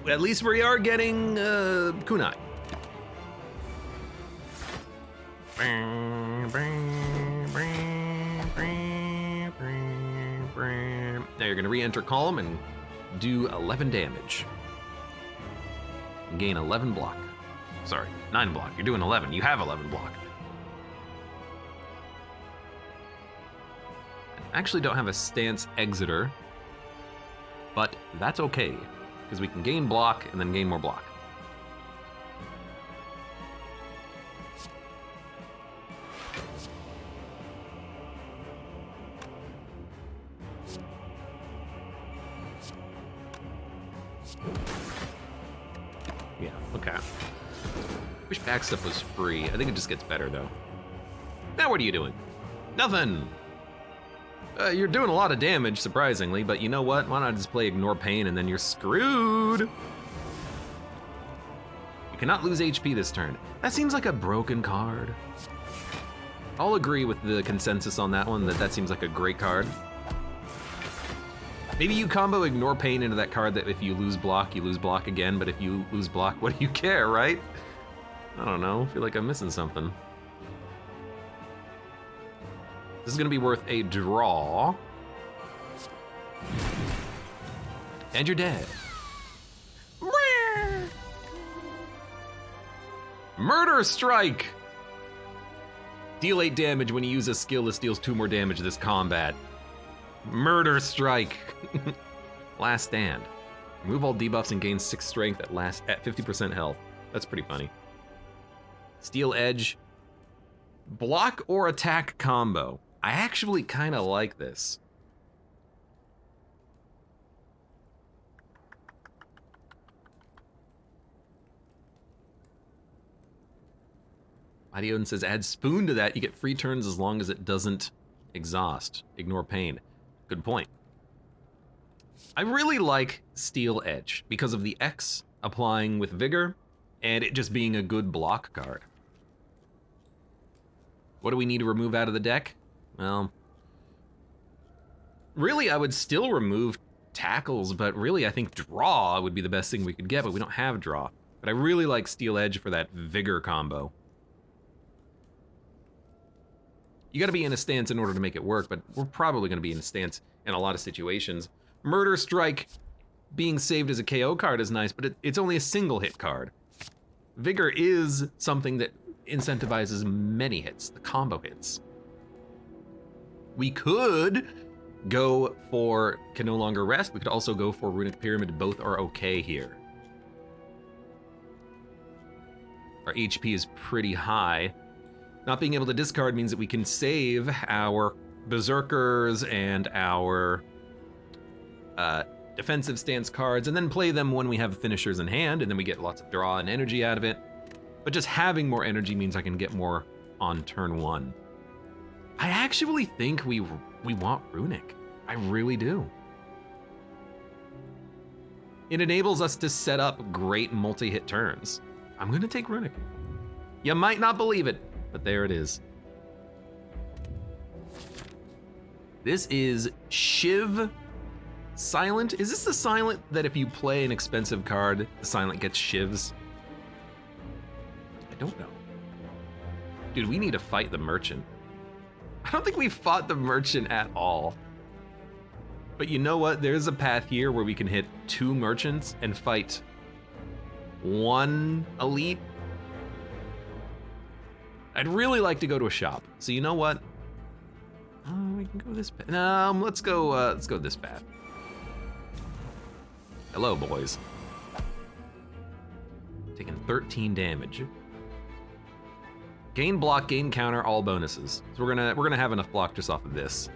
At least we are getting, kunai. Now you're gonna re-enter Calm and do 11 damage. And gain 11 block. Sorry, 9 block. You're doing 11. You have 11 block. I actually don't have a stance exiter, but that's okay, because we can gain block and then gain more block. Yeah, okay. Wish backstep was free. I think it just gets better though. Now what are you doing? Nothing! You're doing a lot of damage, surprisingly, but you know what? Why not just play Ignore Pain and then you're screwed? You cannot lose HP this turn. That seems like a broken card. I'll agree with the consensus on that one, that seems like a great card. Maybe you combo Ignore Pain into that card that if you lose block again, but if you lose block, what do you care, right? I don't know, I feel like I'm missing something. This is gonna be worth a draw. And you're dead. Murder Strike! Deal 8 damage when you use a skill that deals 2 more damage this combat. Murder Strike. Last Stand. Remove all debuffs and gain 6 strength at 50% health. That's pretty funny. Steel Edge. Block or attack combo. I actually kind of like this. Mighty Odin says, add Spoon to that, you get free turns as long as it doesn't exhaust. Ignore pain. Good point. I really like Steel Edge because of the X applying with Vigor and it just being a good block card. What do we need to remove out of the deck? Well, really I would still remove Tackles, but really I think Draw would be the best thing we could get, but we don't have Draw. But I really like Steel Edge for that Vigor combo. You gotta be in a stance in order to make it work, but we're probably gonna be in a stance in a lot of situations. Murder Strike being saved as a KO card is nice, but it's only a single hit card. Vigor is something that incentivizes many hits, the combo hits. We could go for Can No Longer Rest. We could also go for Runic Pyramid. Both are okay here. Our HP is pretty high. Not being able to discard means that we can save our Berserkers and our defensive stance cards and then play them when we have finishers in hand, and then we get lots of draw and energy out of it. But just having more energy means I can get more on turn 1. I actually think we want Runic. I really do. It enables us to set up great multi-hit turns. I'm gonna take Runic. You might not believe it, but there it is. This is Shiv Silent. Is this the Silent that if you play an expensive card, the Silent gets Shivs? I don't know. Dude, we need to fight the Merchant. I don't think we fought the Merchant at all. But you know what? There's a path here where we can hit 2 Merchants and fight 1 Elite. I'd really like to go to a shop. So you know what? We can go this path. No, let's go this path. Hello, boys. Taking 13 damage. Gain block, gain counter, all bonuses. So we're gonna have enough block just off of this.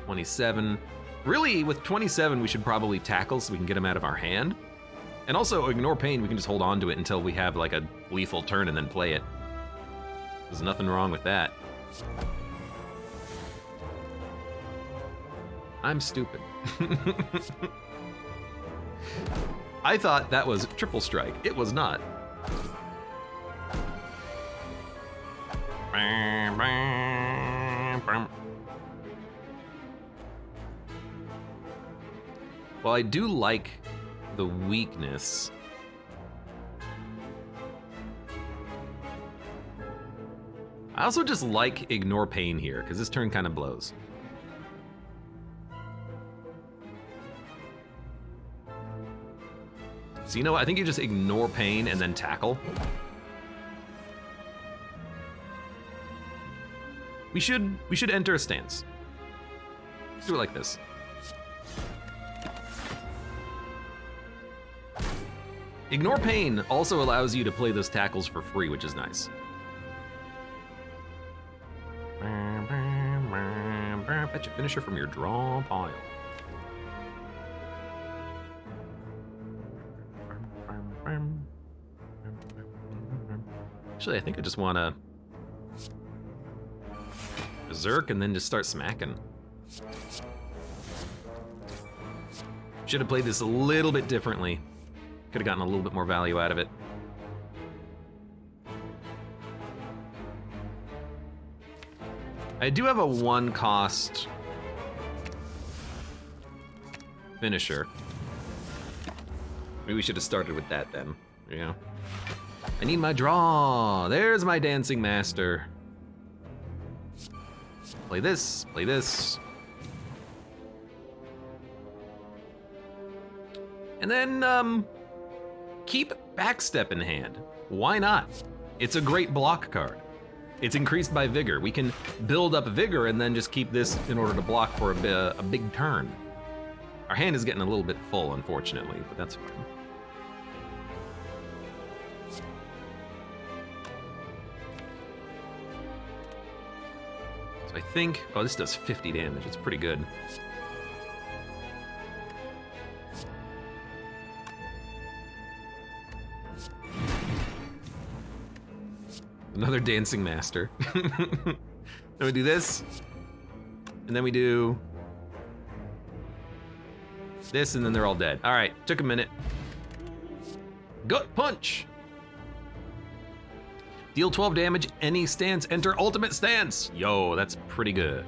27. Really, with 27, we should probably tackle so we can get him out of our hand. And also, ignore pain, we can just hold on to it until we have like a lethal turn and then play it. There's nothing wrong with that. I'm stupid. I thought that was triple strike. It was not. Well, I do like the weakness. I also just like ignore pain here, because this turn kind of blows. So you know what, I think you just ignore pain and then tackle. We should enter a stance. Let's do it like this. Ignore pain also allows you to play those tackles for free, which is nice. Fetch a finisher from your draw pile. Actually, I think I just want to berserk and then just start smacking. Should have played this a little bit differently. Could have gotten a little bit more value out of it. I do have a 1-cost finisher. Maybe we should have started with that then, you know? I need my draw. There's my dancing master. Play this, play this. And then, keep Backstep in hand. Why not? It's a great block card. It's increased by Vigor. We can build up Vigor and then just keep this in order to block for a big turn. Our hand is getting a little bit full, unfortunately, but that's fine. So I think, oh, this does 50 damage. It's pretty good. Another Dancing Master. Then we do this, and then we do this, and then they're all dead. All right, took a minute. Gut Punch. Deal 12 damage, any stance, enter ultimate stance. Yo, that's pretty good.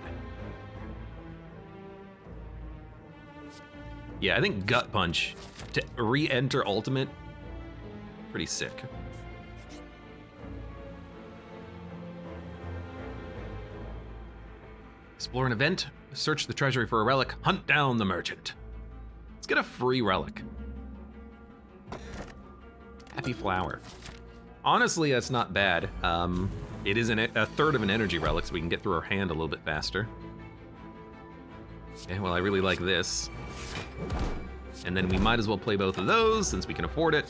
Yeah, I think Gut Punch to re-enter ultimate, pretty sick. Explore an event, search the treasury for a relic, hunt down the merchant. Let's get a free relic. Happy Flower. Honestly, that's not bad. It is a third of an energy relic, so we can get through our hand a little bit faster. Okay, well, I really like this. And then we might as well play both of those since we can afford it.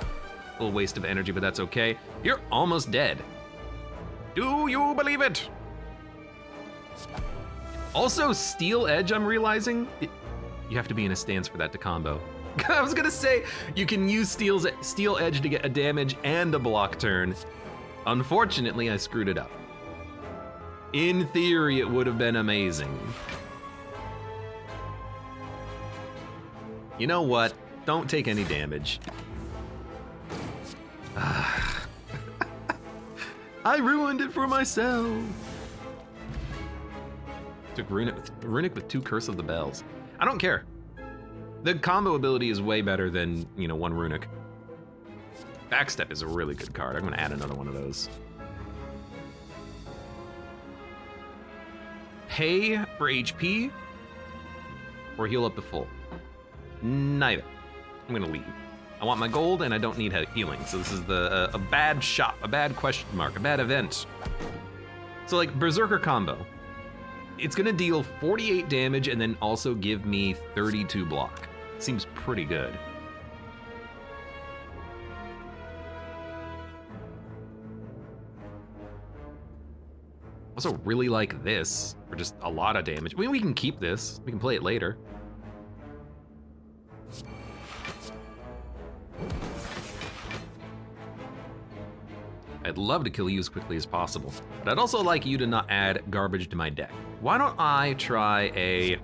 A little waste of energy, but that's okay. You're almost dead. Do you believe it? Also, Steel Edge, I'm realizing, you have to be in a stance for that to combo. I was gonna say, you can use Steel Edge to get a damage and a block turn. Unfortunately, I screwed it up. In theory, it would have been amazing. You know what? Don't take any damage. I ruined it for myself. Took Runic with 2 Curse of the Bells. I don't care. The combo ability is way better than, you know, 1 Runic. Backstep is a really good card. I'm gonna add another one of those. Pay for HP or heal up to full. Neither. I'm gonna leave. I want my gold and I don't need healing. So this is a bad shot, a bad question mark, a bad event. So like Berserker combo. It's gonna deal 48 damage and then also give me 32 block. Seems pretty good. Also really like this for just a lot of damage. I mean, we can keep this. We can play it later. I'd love to kill you as quickly as possible, but I'd also like you to not add garbage to my deck. Why don't I try a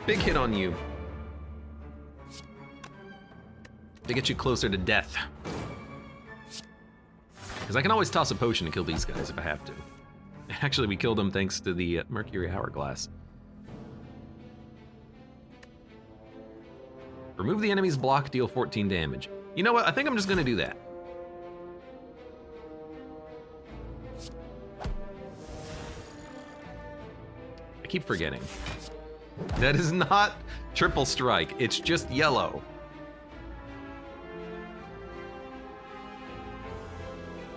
big hit on you to get you closer to death? Because I can always toss a potion to kill these guys if I have to. Actually, we killed them thanks to the Mercury Hourglass. Remove the enemy's block, deal 14 damage. You know what? I think I'm just gonna do that. I keep forgetting. That is not triple strike, it's just yellow.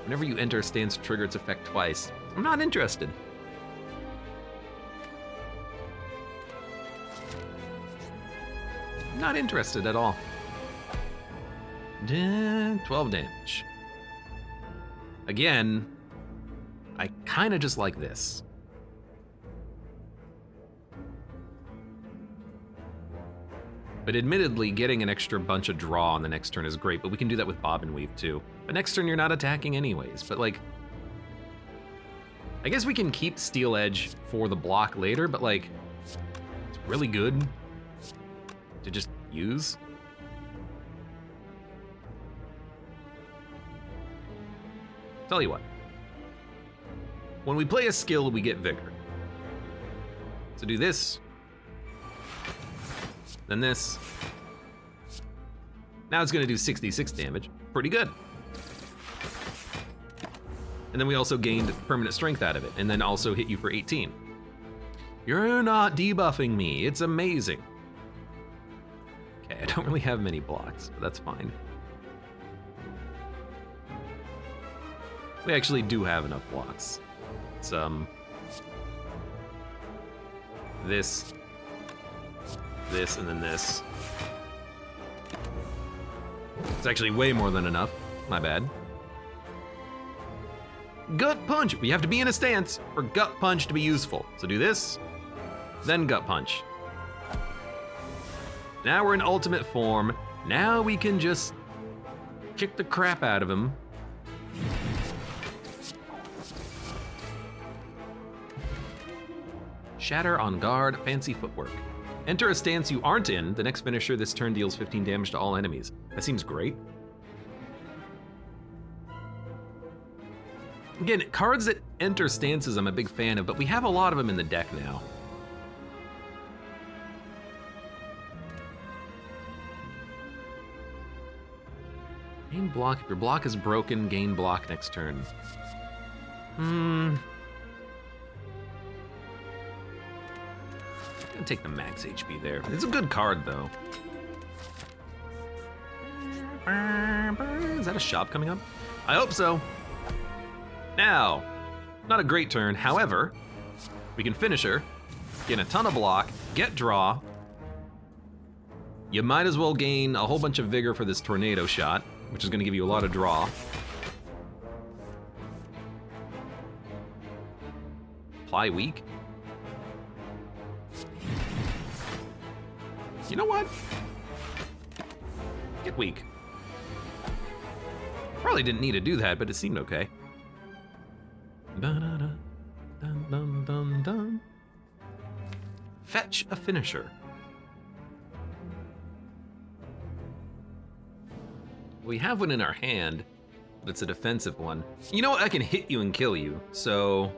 Whenever you enter a stance, trigger its effect twice. I'm not interested. Not interested at all. 12 damage. Again, I kind of just like this. But admittedly, getting an extra bunch of draw on the next turn is great, but we can do that with Bob and Weave too. But next turn you're not attacking anyways, but like, I guess we can keep Steel Edge for the block later, but like, it's really good to just use. Tell you what, when we play a skill, we get Vigor. So do this, then this. Now it's gonna do 66 damage, pretty good. And then we also gained permanent strength out of it, and then also hit you for 18. You're not debuffing me, it's amazing. Okay, I don't really have many blocks, but that's fine. We actually do have enough blocks. It's, this, and then this. It's actually way more than enough, my bad. Gut punch, we have to be in a stance for gut punch to be useful. So do this, then gut punch. Now we're in ultimate form. Now we can just kick the crap out of him. Shatter on guard, fancy footwork. Enter a stance you aren't in. The next finisher this turn deals 15 damage to all enemies. That seems great. Again, cards that enter stances I'm a big fan of, but we have a lot of them in the deck now. Gain block. If your block is broken, gain block next turn. I'm gonna take the max HP there. It's a good card, though. Is that a shop coming up? I hope so. Now, not a great turn. However, we can finish her, gain a ton of block, get draw. You might as well gain a whole bunch of vigor for this tornado shot, which is gonna give you a lot of draw. Apply weak. You know what? Get weak. Probably didn't need to do that, but it seemed okay. Da-da-da, dun, dun, dun, dun. Fetch a finisher. We have one in our hand, but it's a defensive one. You know what? I can hit you and kill you, so...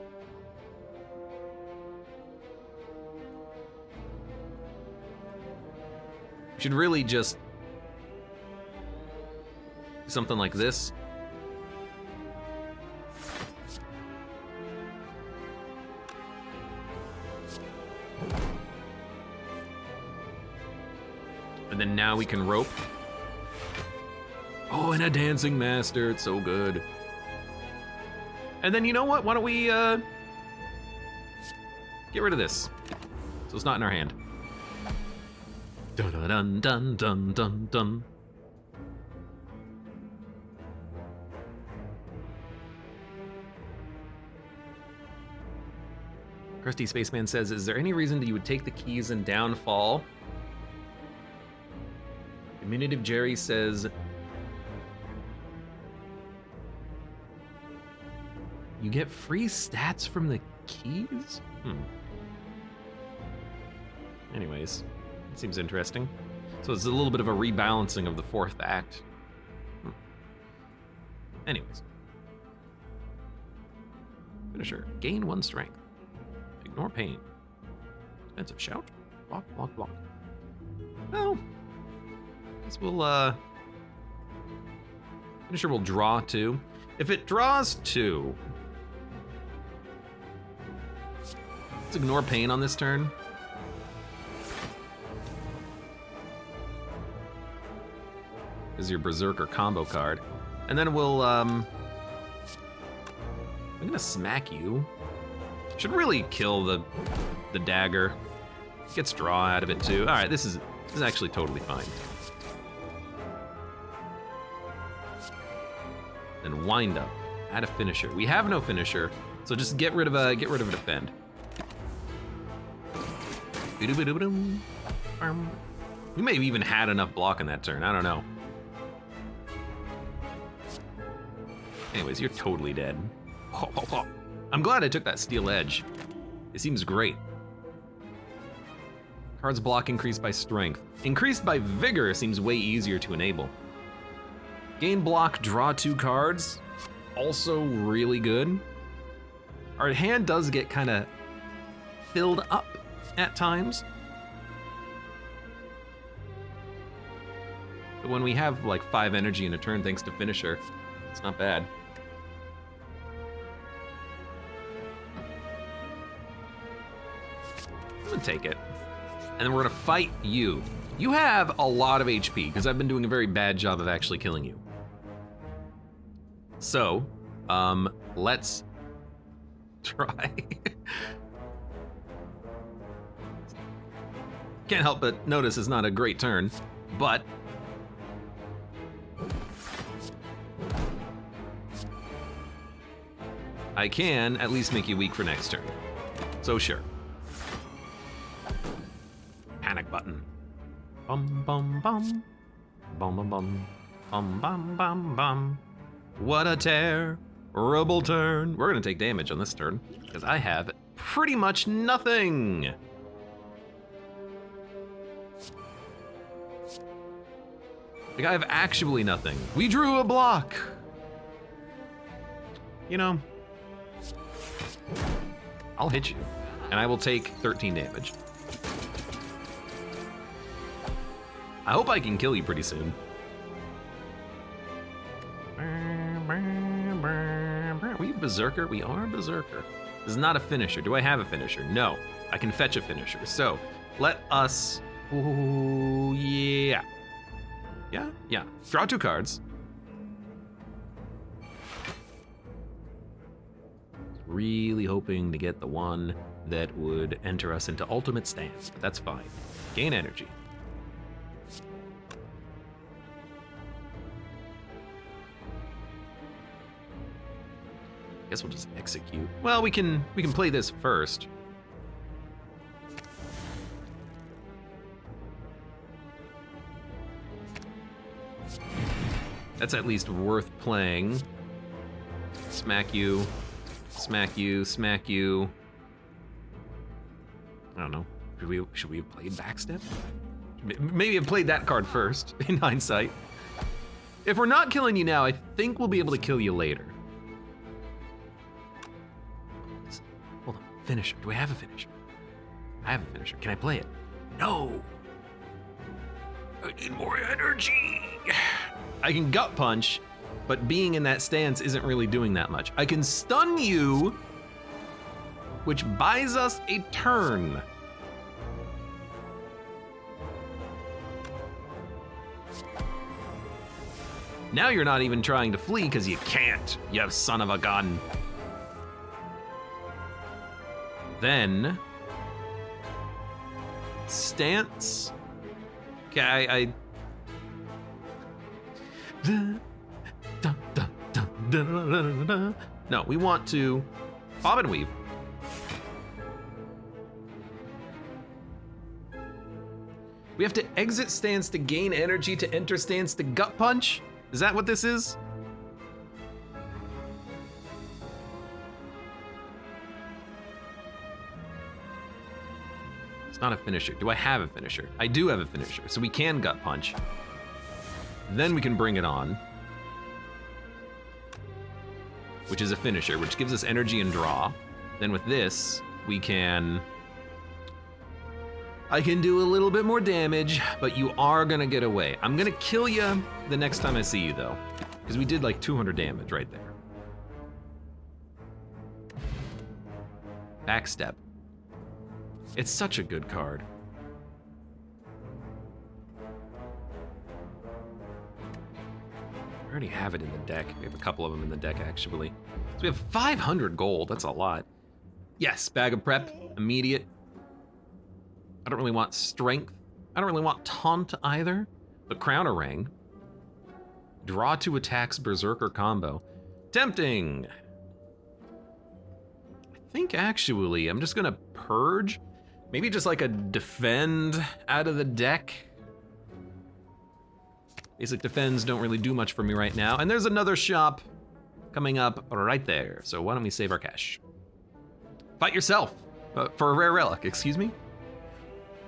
we should really just... do something like this. And then now we can rope. Oh, and a dancing master, it's so good. And then you know what? Why don't we get rid of this, so it's not in our hand. Dun dun dun dun dun dun dun. Krusty Spaceman says, is there any reason that you would take the keys in Downfall? Diminutive Jerry says, you get free stats from the keys? Anyways, it seems interesting. So it's a little bit of a rebalancing of the fourth act. Anyways. Finisher. Gain 1 strength. Ignore pain. Defensive shout. Block, block, block. Well, I guess we'll, Finisher will draw 2. If it draws 2, let's ignore pain on this turn. This is your Berserker combo card. And then we'll, I'm gonna smack you. Should really kill the dagger. Gets draw out of it too. All right, this is actually totally fine. Then wind up. Add a finisher. We have no finisher, so just get rid of a defend. We may have even had enough block in that turn. I don't know. Anyways, you're totally dead. I'm glad I took that steel edge. It seems great. Card's block increased by strength. Increased by vigor seems way easier to enable. Gain block, draw 2 cards. Also really good. Our hand does get kind of filled up at times. But when we have like 5 energy in a turn thanks to finisher, it's not bad. gonna take it. And then we're gonna fight you. You have a lot of HP, because I've been doing a very bad job of actually killing you. So, let's try. Can't help but notice it's not a great turn, but I can at least make you weak for next turn. So sure. Panic button. Bum bum bum. Bum bum bum. Bum bum bum bum. What a terrible turn. We're gonna take damage on this turn, because I have pretty much nothing. Like, I have actually nothing. We drew a block. You know, I'll hit you, and I will take 13 damage. I hope I can kill you pretty soon. Are we Berserker? We are Berserker. This is not a finisher. Do I have a finisher? No. I can fetch a finisher. So, let us... Ooh, yeah. Yeah. Draw 2 cards. Really hoping to get the one that would enter us into ultimate stance, but that's fine. Gain energy. Guess we'll just execute. Well, we can play this first. That's at least worth playing. Smack you, smack you, smack you. I don't know. Should we have played backstep? Maybe have played that card first, in hindsight. If we're not killing you now, I think we'll be able to kill you later. Hold on, finisher. Do I have a finisher? I have a finisher. Can I play it? No. I need more energy. I can gut punch, but being in that stance isn't really doing that much. I can stun you, which buys us a turn. Now you're not even trying to flee because you can't, you son of a gun. Then, stance. Okay, No, we want to bob and weave. We have to exit stance to gain energy to enter stance to gut punch? Is that what this is? It's not a finisher. Do I have a finisher? I do have a finisher, so we can gut punch. Then we can bring it on, which is a finisher, which gives us energy and draw. Then with this, we can... I can do a little bit more damage, but you are gonna get away. I'm gonna kill you the next time I see you, though, because we did like 200 damage right there. Backstep. It's such a good card. I already have it in the deck. We have a couple of them in the deck, actually. So we have 500 gold. That's a lot. Yes, bag of prep, immediate. I don't really want strength. I don't really want taunt either. But Crown Orang. Draw 2 attacks, Berserker combo. Tempting. I think actually I'm just gonna purge. Maybe just like a defend out of the deck. Basic defends don't really do much for me right now. And there's another shop coming up right there. So why don't we save our cash? Fight yourself for a rare relic, excuse me?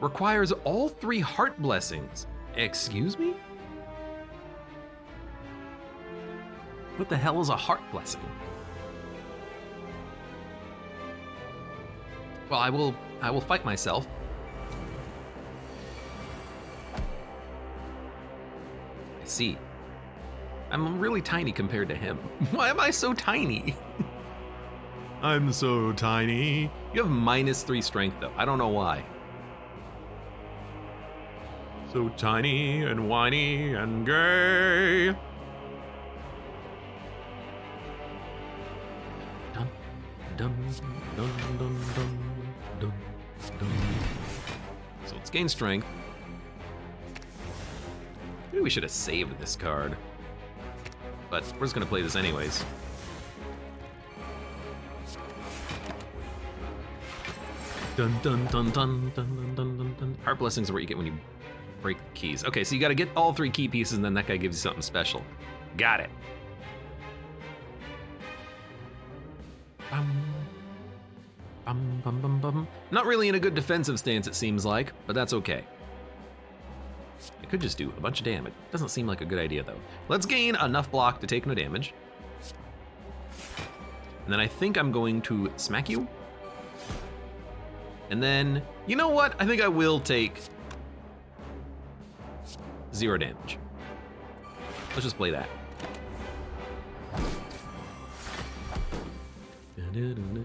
Requires all 3 heart blessings. Excuse me? What the hell is a heart blessing? Well, I will fight myself. I see. I'm really tiny compared to him. Why am I so tiny? I'm so tiny. You have -3 strength though. I don't know why. So tiny and whiny and gay. Dun, dun, dun, dun, dun, dun, dun. So let's gain strength. Maybe we should have saved this card. But we're just gonna play this anyways. Dun dun dun dun dun dun dun dun. Heart blessings are what you get when you break the keys. Okay, so you gotta get all 3 key pieces and then that guy gives you something special. Got it. Bum, bum, bum, bum. Not really in a good defensive stance, it seems like, but that's okay. I could just do a bunch of damage. Doesn't seem like a good idea though. Let's gain enough block to take no damage. And then I think I'm going to smack you. And then, you know what? I think I will take 0 damage. Let's just play that.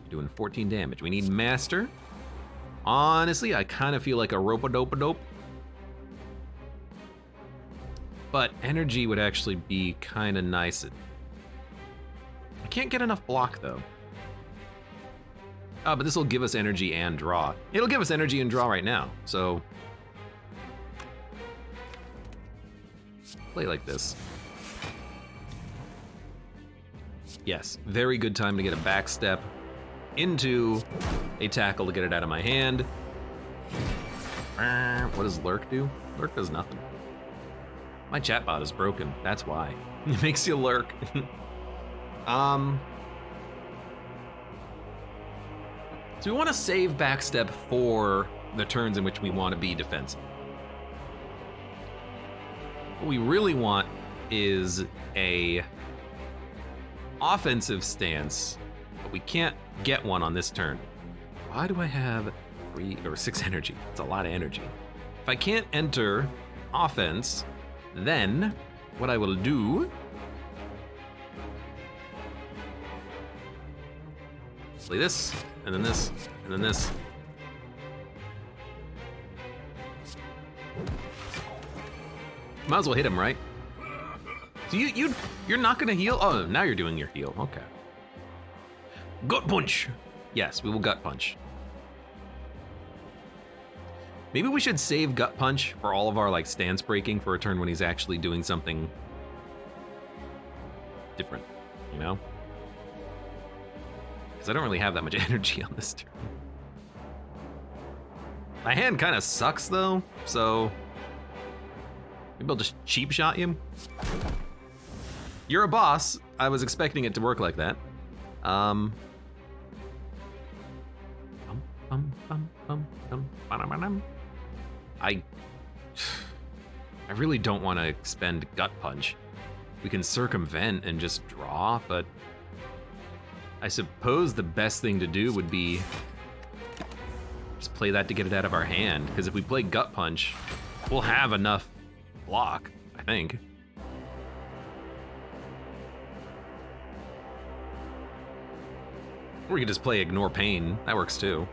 Doing 14 damage. We need master. Honestly, I kind of feel like a rope-a-dope-a-dope. But energy would actually be kind of nice. I can't get enough block though. Oh, but this will give us energy and draw. It'll give us energy and draw right now, so. Play like this. Yes, very good time to get a backstep into a tackle to get it out of my hand. What does Lurk do? Lurk does nothing. My chatbot is broken, that's why. It makes you lurk. So we want to save backstep for the turns in which we want to be defensive. What we really want is a offensive stance, but we can't get one on this turn. Why do I have 3 or 6 energy? It's a lot of energy. If I can't enter offense, then what I will do play this, and then this, and then this. Might as well hit him, right? So you're not gonna heal? Oh, now you're doing your heal, okay. Gut punch. Yes, we will gut punch. Maybe we should save gut punch for all of our like stance breaking for a turn when he's actually doing something different, you know? Because I don't really have that much energy on this turn. My hand kind of sucks though, so maybe I'll just cheap shot you. You're a boss. I was expecting it to work like that. I really don't want to expend gut punch. We can circumvent and just draw, but I suppose the best thing to do would be just play that to get it out of our hand, because if we play gut punch, we'll have enough block, I think. Or we could just play ignore pain, that works too.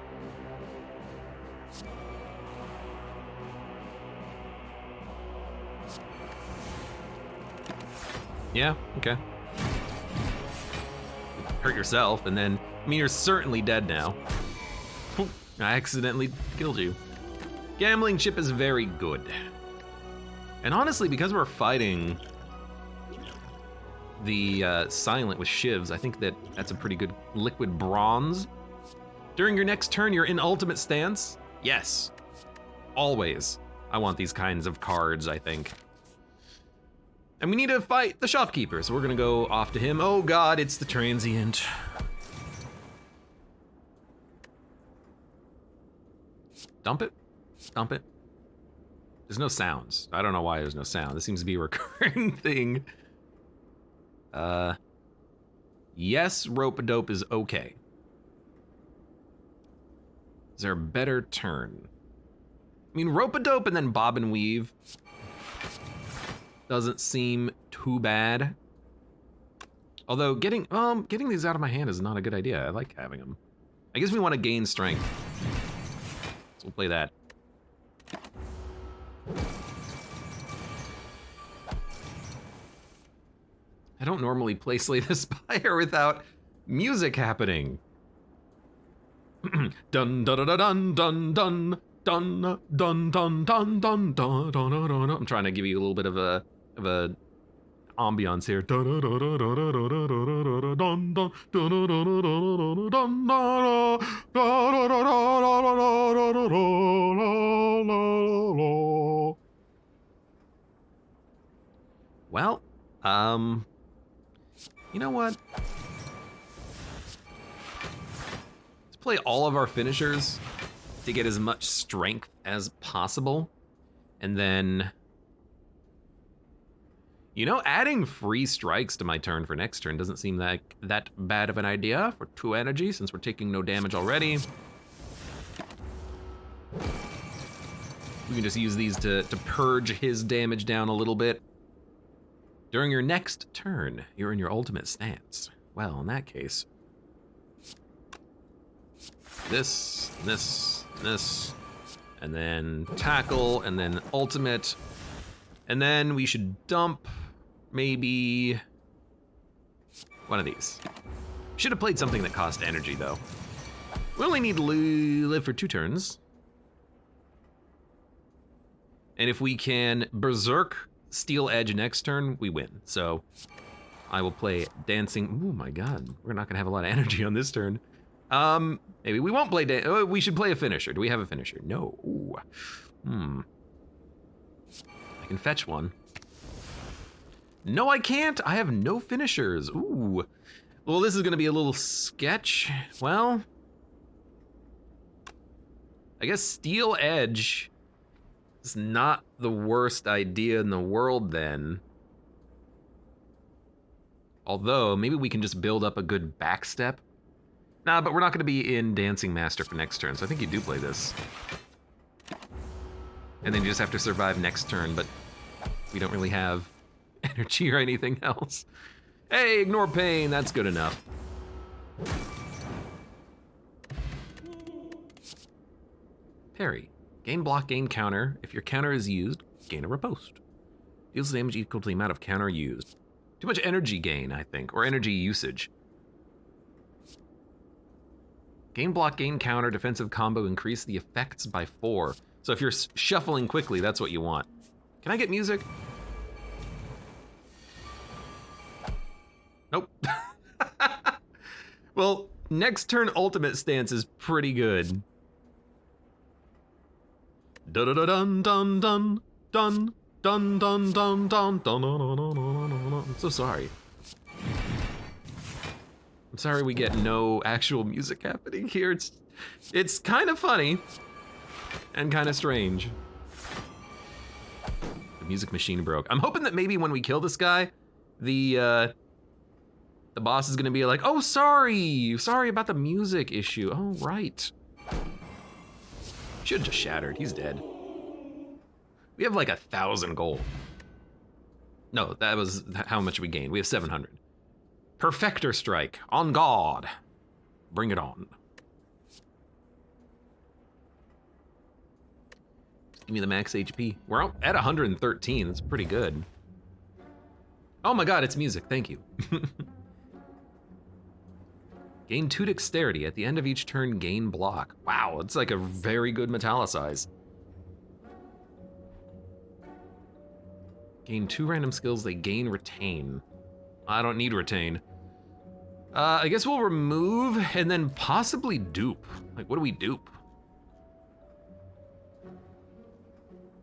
Yeah, okay. Hurt yourself, and then, I mean, you're certainly dead now. I accidentally killed you. Gambling chip is very good. And honestly, because we're fighting the silent with shivs, I think that's a pretty good liquid bronze. During your next turn, you're in ultimate stance? Yes, always. I want these kinds of cards, I think. And we need to fight the shopkeeper, so we're gonna go off to him. Oh God, it's the transient. Dump it, dump it. There's no sounds. I don't know why there's no sound. This seems to be a recurring thing. Yes, rope-a-dope is okay. Is there a better turn? I mean, rope-a-dope and then bob and weave doesn't seem too bad. Although getting these out of my hand is not a good idea. I like having them. I guess we want to gain strength. So we'll play that. I don't normally play Slay the Spire without music happening. Dun dun dun dun dun dun dun dun dun dun dun dun dun. I'm trying to give you a little bit of a ambiance here. Well, you know what? Let's play all of our finishers to get as much strength as possible. And then, you know, adding free strikes to my turn for next turn doesn't seem that bad of an idea for 2 energy since we're taking no damage already. We can just use these to purge his damage down a little bit. During your next turn, you're in your ultimate stance. Well, in that case, this, and then tackle, and then ultimate, and then we should dump maybe one of these. Should have played something that cost energy, though. We only need to live for 2 turns. And if we can Berserk Steel Edge next turn, we win. So I will play Dancing. Oh my god, we're not gonna have a lot of energy on this turn. Maybe we won't play. We should play a finisher. Do we have a finisher? No. I can fetch one. No, I can't. I have no finishers. Ooh. Well, this is gonna be a little sketch. Well, I guess Steel Edge is not the worst idea in the world then. Although, maybe we can just build up a good backstep. Nah, but we're not gonna be in Dancing Master for next turn, so I think you do play this. And then you just have to survive next turn, but we don't really have energy or anything else. Hey, ignore pain, that's good enough. Parry. Gain block, gain counter. If your counter is used, gain a riposte. Deals damage equal to the amount of counter used. Too much energy gain, I think, or energy usage. Gain block, gain counter, defensive combo, increase the effects by 4. So if you're shuffling quickly, that's what you want. Can I get music? Nope. Well, next turn ultimate stance is pretty good. Dun dun dun dun dun dun dun dun dun dun dun. I'm so sorry. I'm sorry we get no actual music happening here. It's kind of funny and kind of strange. The music machine broke. I'm hoping that maybe when we kill this guy, the boss is gonna be like, "Oh, sorry about the music issue." Oh, right. Should've just shattered, he's dead. We have like 1,000 gold. No, that was how much we gained. We have 700. Perfector Strike, on guard. Bring it on. Just give me the max HP. We're at 113, that's pretty good. Oh my god, it's music, thank you. Gain 2 dexterity. At the end of each turn, gain block. Wow, it's like a very good metallicize. Gain 2 random skills, they gain retain. I don't need retain. I guess we'll remove and then possibly dupe. Like, what do we dupe?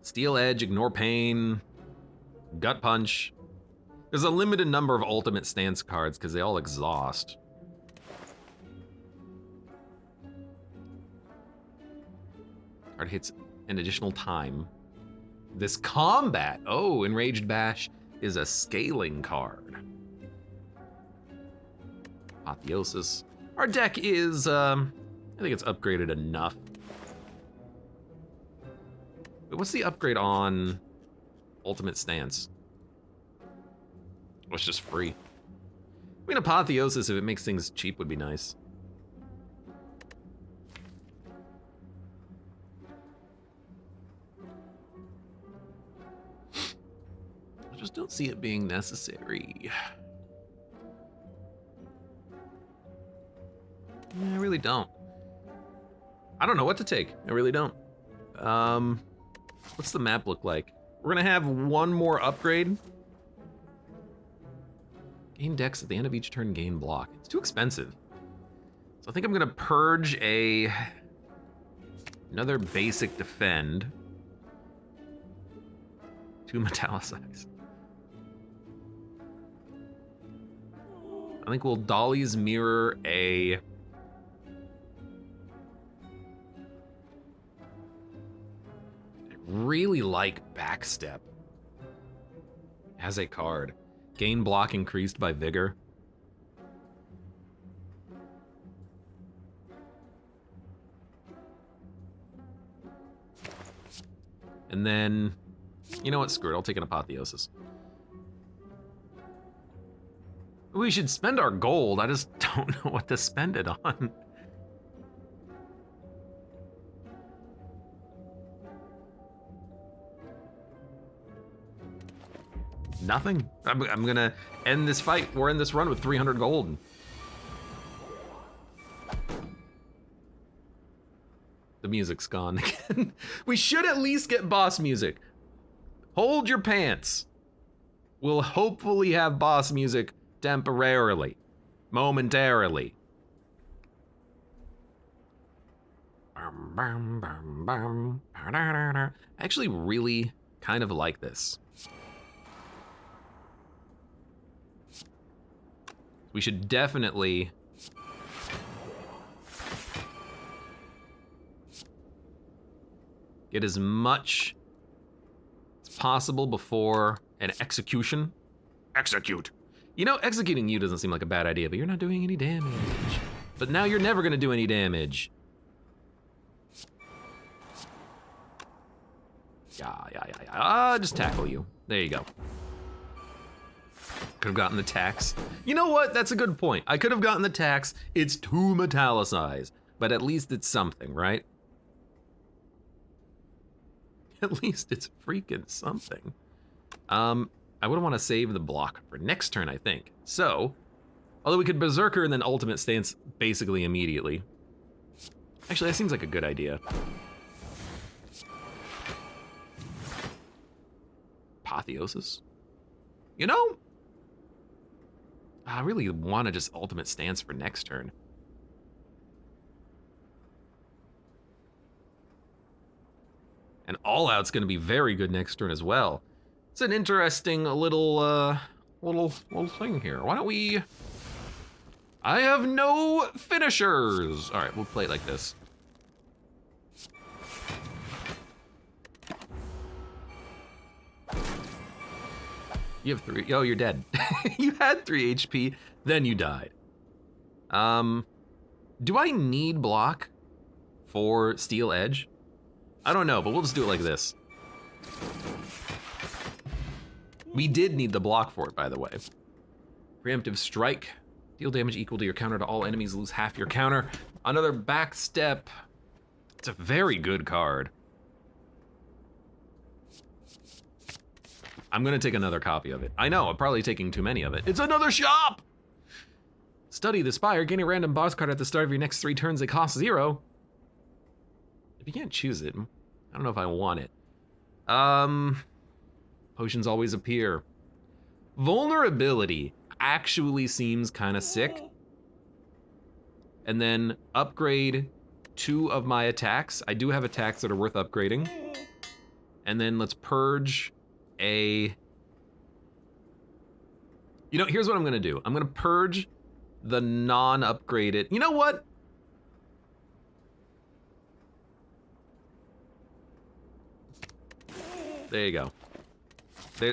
Steel Edge, ignore pain, gut punch. There's a limited number of ultimate stance cards because they all exhaust. Card hits an additional time. This combat, oh, Enraged Bash is a scaling card. Apotheosis. Our deck is, I think it's upgraded enough. But what's the upgrade on Ultimate Stance? Oh, it's just free. I mean, Apotheosis, if it makes things cheap, would be nice. I just don't see it being necessary. I really don't. I don't know what to take. I really don't. What's the map look like? We're gonna have one more upgrade. Gain dex at the end of each turn, gain block. It's too expensive. So I think I'm gonna purge another basic defend. 2 metallicize. I think we'll Dolly's mirror a... really like backstep as a card. Gain block increased by vigor. And then, you know what, screw it, I'll take an apotheosis. We should spend our gold, I just don't know what to spend it on. Nothing. I'm gonna end this fight. We're in this run with 300 gold. The music's gone again. We should at least get boss music. Hold your pants. We'll hopefully have boss music temporarily, momentarily. I actually really kind of like this. We should definitely get as much as possible before an execution. Execute. You know, executing you doesn't seem like a bad idea, but you're not doing any damage. But now you're never gonna do any damage. Yeah. Just tackle you. There you go. Could have gotten the tax. You know what? That's a good point. I could have gotten the tax. It's 2 metallicize, but at least it's something, right? At least it's freaking something. I would want to save the block for next turn, I think. So, although we could Berserker and then Ultimate Stance basically immediately. Actually, that seems like a good idea. Apotheosis? You know, I really want to just Ultimate Stance for next turn. And All Out's gonna be very good next turn as well. It's an interesting little thing here. Why don't we... I have no finishers. All right, we'll play it like this. You have 3, oh, you're dead. You had 3 HP, then you died. Do I need block for Steel Edge? I don't know, but we'll just do it like this. We did need the block for it, by the way. Preemptive Strike. Deal damage equal to your counter to all enemies, lose half your counter. Another backstep. It's a very good card. I'm gonna take another copy of it. I know, I'm probably taking too many of it. It's another shop! Study the Spire, gain a random boss card at the start of your next 3 turns that cost 0. If you can't choose it, I don't know if I want it. Potions always appear. Vulnerability actually seems kind of sick. And then upgrade 2 of my attacks. I do have attacks that are worth upgrading. And then let's purge a... You know, here's what I'm gonna do. I'm gonna purge the non-upgraded... You know what? There you go.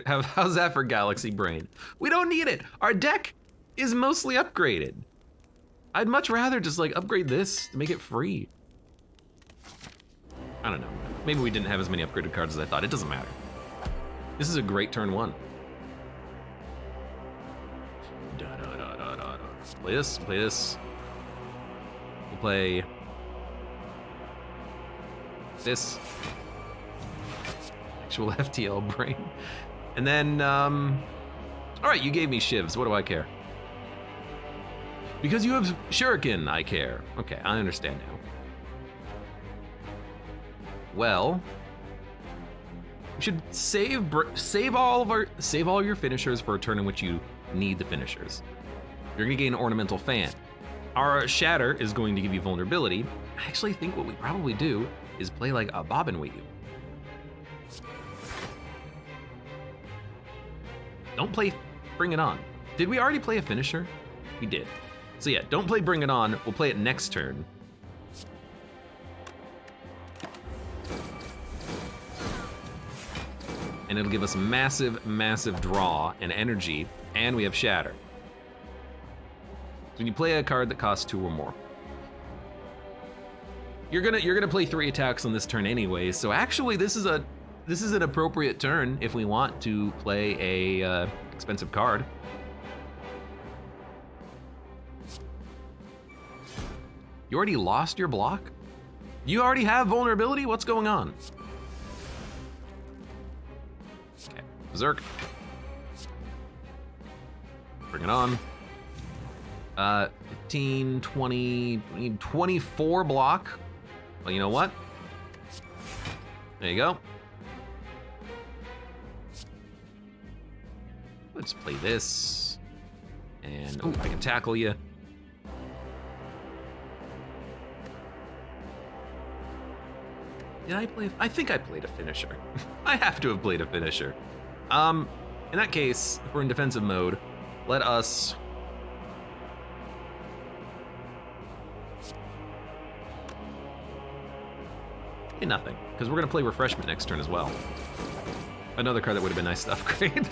How's that for Galaxy Brain? We don't need it. Our deck is mostly upgraded. I'd much rather just like upgrade this to make it free. I don't know. Maybe we didn't have as many upgraded cards as I thought. It doesn't matter. This is a great turn 1. Play this, play this. We'll play this. Actual FTL brain. And then, all right, you gave me shivs. What do I care? Because you have Shuriken, I care. Okay, I understand now. Well, we should save all your finishers for a turn in which you need the finishers. You're gonna gain Ornamental Fan. Our Shatter is going to give you vulnerability. I actually think what we probably do is play like a Bobbin Weave. Don't play Bring It On. Did we already play a finisher? We did. So yeah, don't play Bring It On. We'll play it next turn. And it'll give us massive, massive draw and energy, and we have Shatter. So when you play a card that costs 2 or more, you're gonna play 3 attacks on this turn anyway. So actually, this is an appropriate turn if we want to play a expensive card. You already lost your block? You already have vulnerability? What's going on? Okay, Berserk. Bring it on. 15, 20, 24 block. Well, you know what? There you go. Let's play this. And, oh, I can tackle you. Did I play? I think I played a finisher. I have to have played a finisher. In that case, if we're in defensive mode, let us... nothing, because we're gonna play Refreshment next turn as well. Another card that would have been nice to upgrade.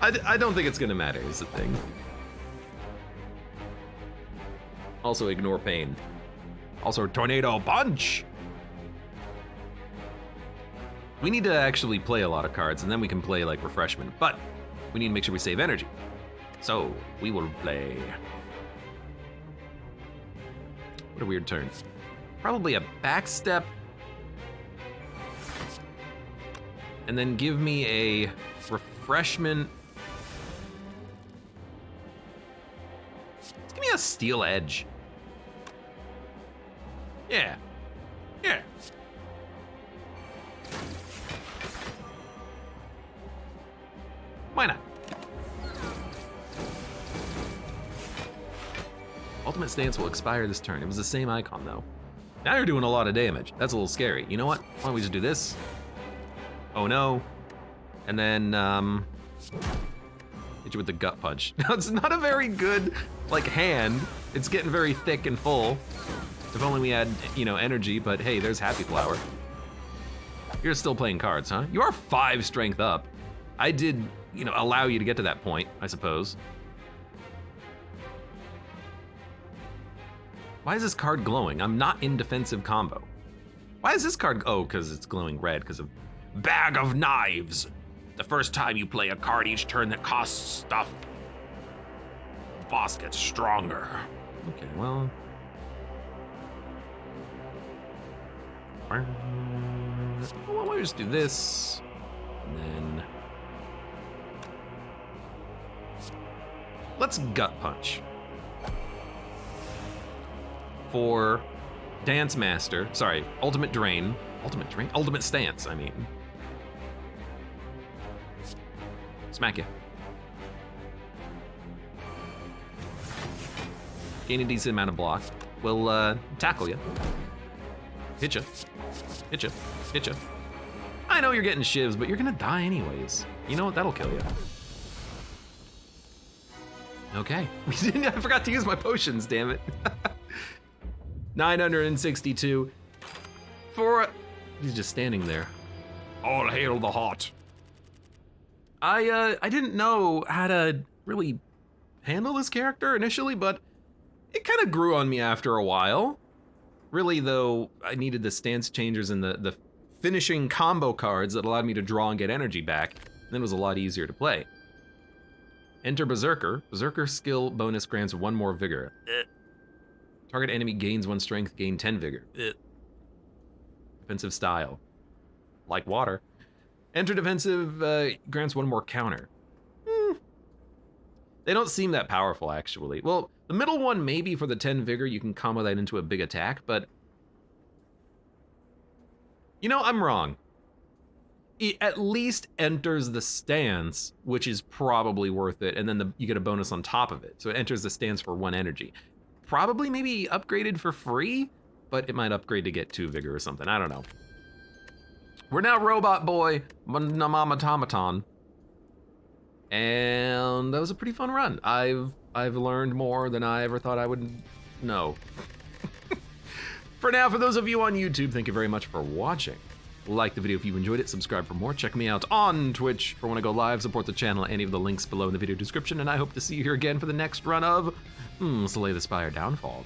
I don't think it's gonna matter, is the thing. Also, Ignore Pain. Also, Tornado Punch! We need to actually play a lot of cards, and then we can play, like, Refreshment, but we need to make sure we save energy. So, we will play... What a weird turn. Probably a Backstep. And then give me a Refreshment. Give me a Steel Edge. Yeah. Yeah. Why not? Ultimate Stance will expire this turn. It was the same icon though. Now you're doing a lot of damage. That's a little scary. You know what? Why don't we just do this? Oh no. And then, hit you with the Gut Punch. Now it's not a very good, like, hand. It's getting very thick and full. If only we had, you know, energy, but hey, there's Happy Flower. You're still playing cards, huh? You are 5 strength up. I did, you know, allow you to get to that point, I suppose. Why is this card glowing? I'm not in defensive combo. Why is this card, oh, because it's glowing red because of Bag of Knives. The first time you play a card each turn that costs stuff, the boss gets stronger. Okay, well. Why don't we just do this, and then let's Gut Punch. For Dance Master, sorry, Ultimate Drain, Ultimate Stance, I mean. Smack you. Gain a decent amount of block. We'll tackle you. Hit you. Hit you. Hit you. I know you're getting shivs, but you're gonna die anyways. You know what? That'll kill you. Okay. I forgot to use my potions, damn it. 962. He's just standing there. All hail the hot. I didn't know how to really handle this character initially, but it kind of grew on me after a while. Really, though, I needed the stance changers and the finishing combo cards that allowed me to draw and get energy back. Then it was a lot easier to play. Enter Berserker. Berserker skill bonus grants 1 more vigor. Target enemy gains 1 strength, gain 10 vigor. Defensive style. Like water. Enter defensive, grants 1 more counter. They don't seem that powerful, actually. Well, the middle one, maybe for the 10 vigor, you can combo that into a big attack, but... You know, I'm wrong. It at least enters the stance, which is probably worth it, and then you get a bonus on top of it. So it enters the stance for 1 energy. Probably maybe upgraded for free, but it might upgrade to get 2 vigor or something, I don't know. We're now Robot Boy, Namamatomaton. And that was a pretty fun run. I've learned more than I ever thought I would know. For now, for those of you on YouTube, thank you very much for watching. Like the video if you enjoyed it, subscribe for more, check me out on Twitch for when I go live, support the channel at any of the links below in the video description, and I hope to see you here again for the next run of Slay the Spire Downfall.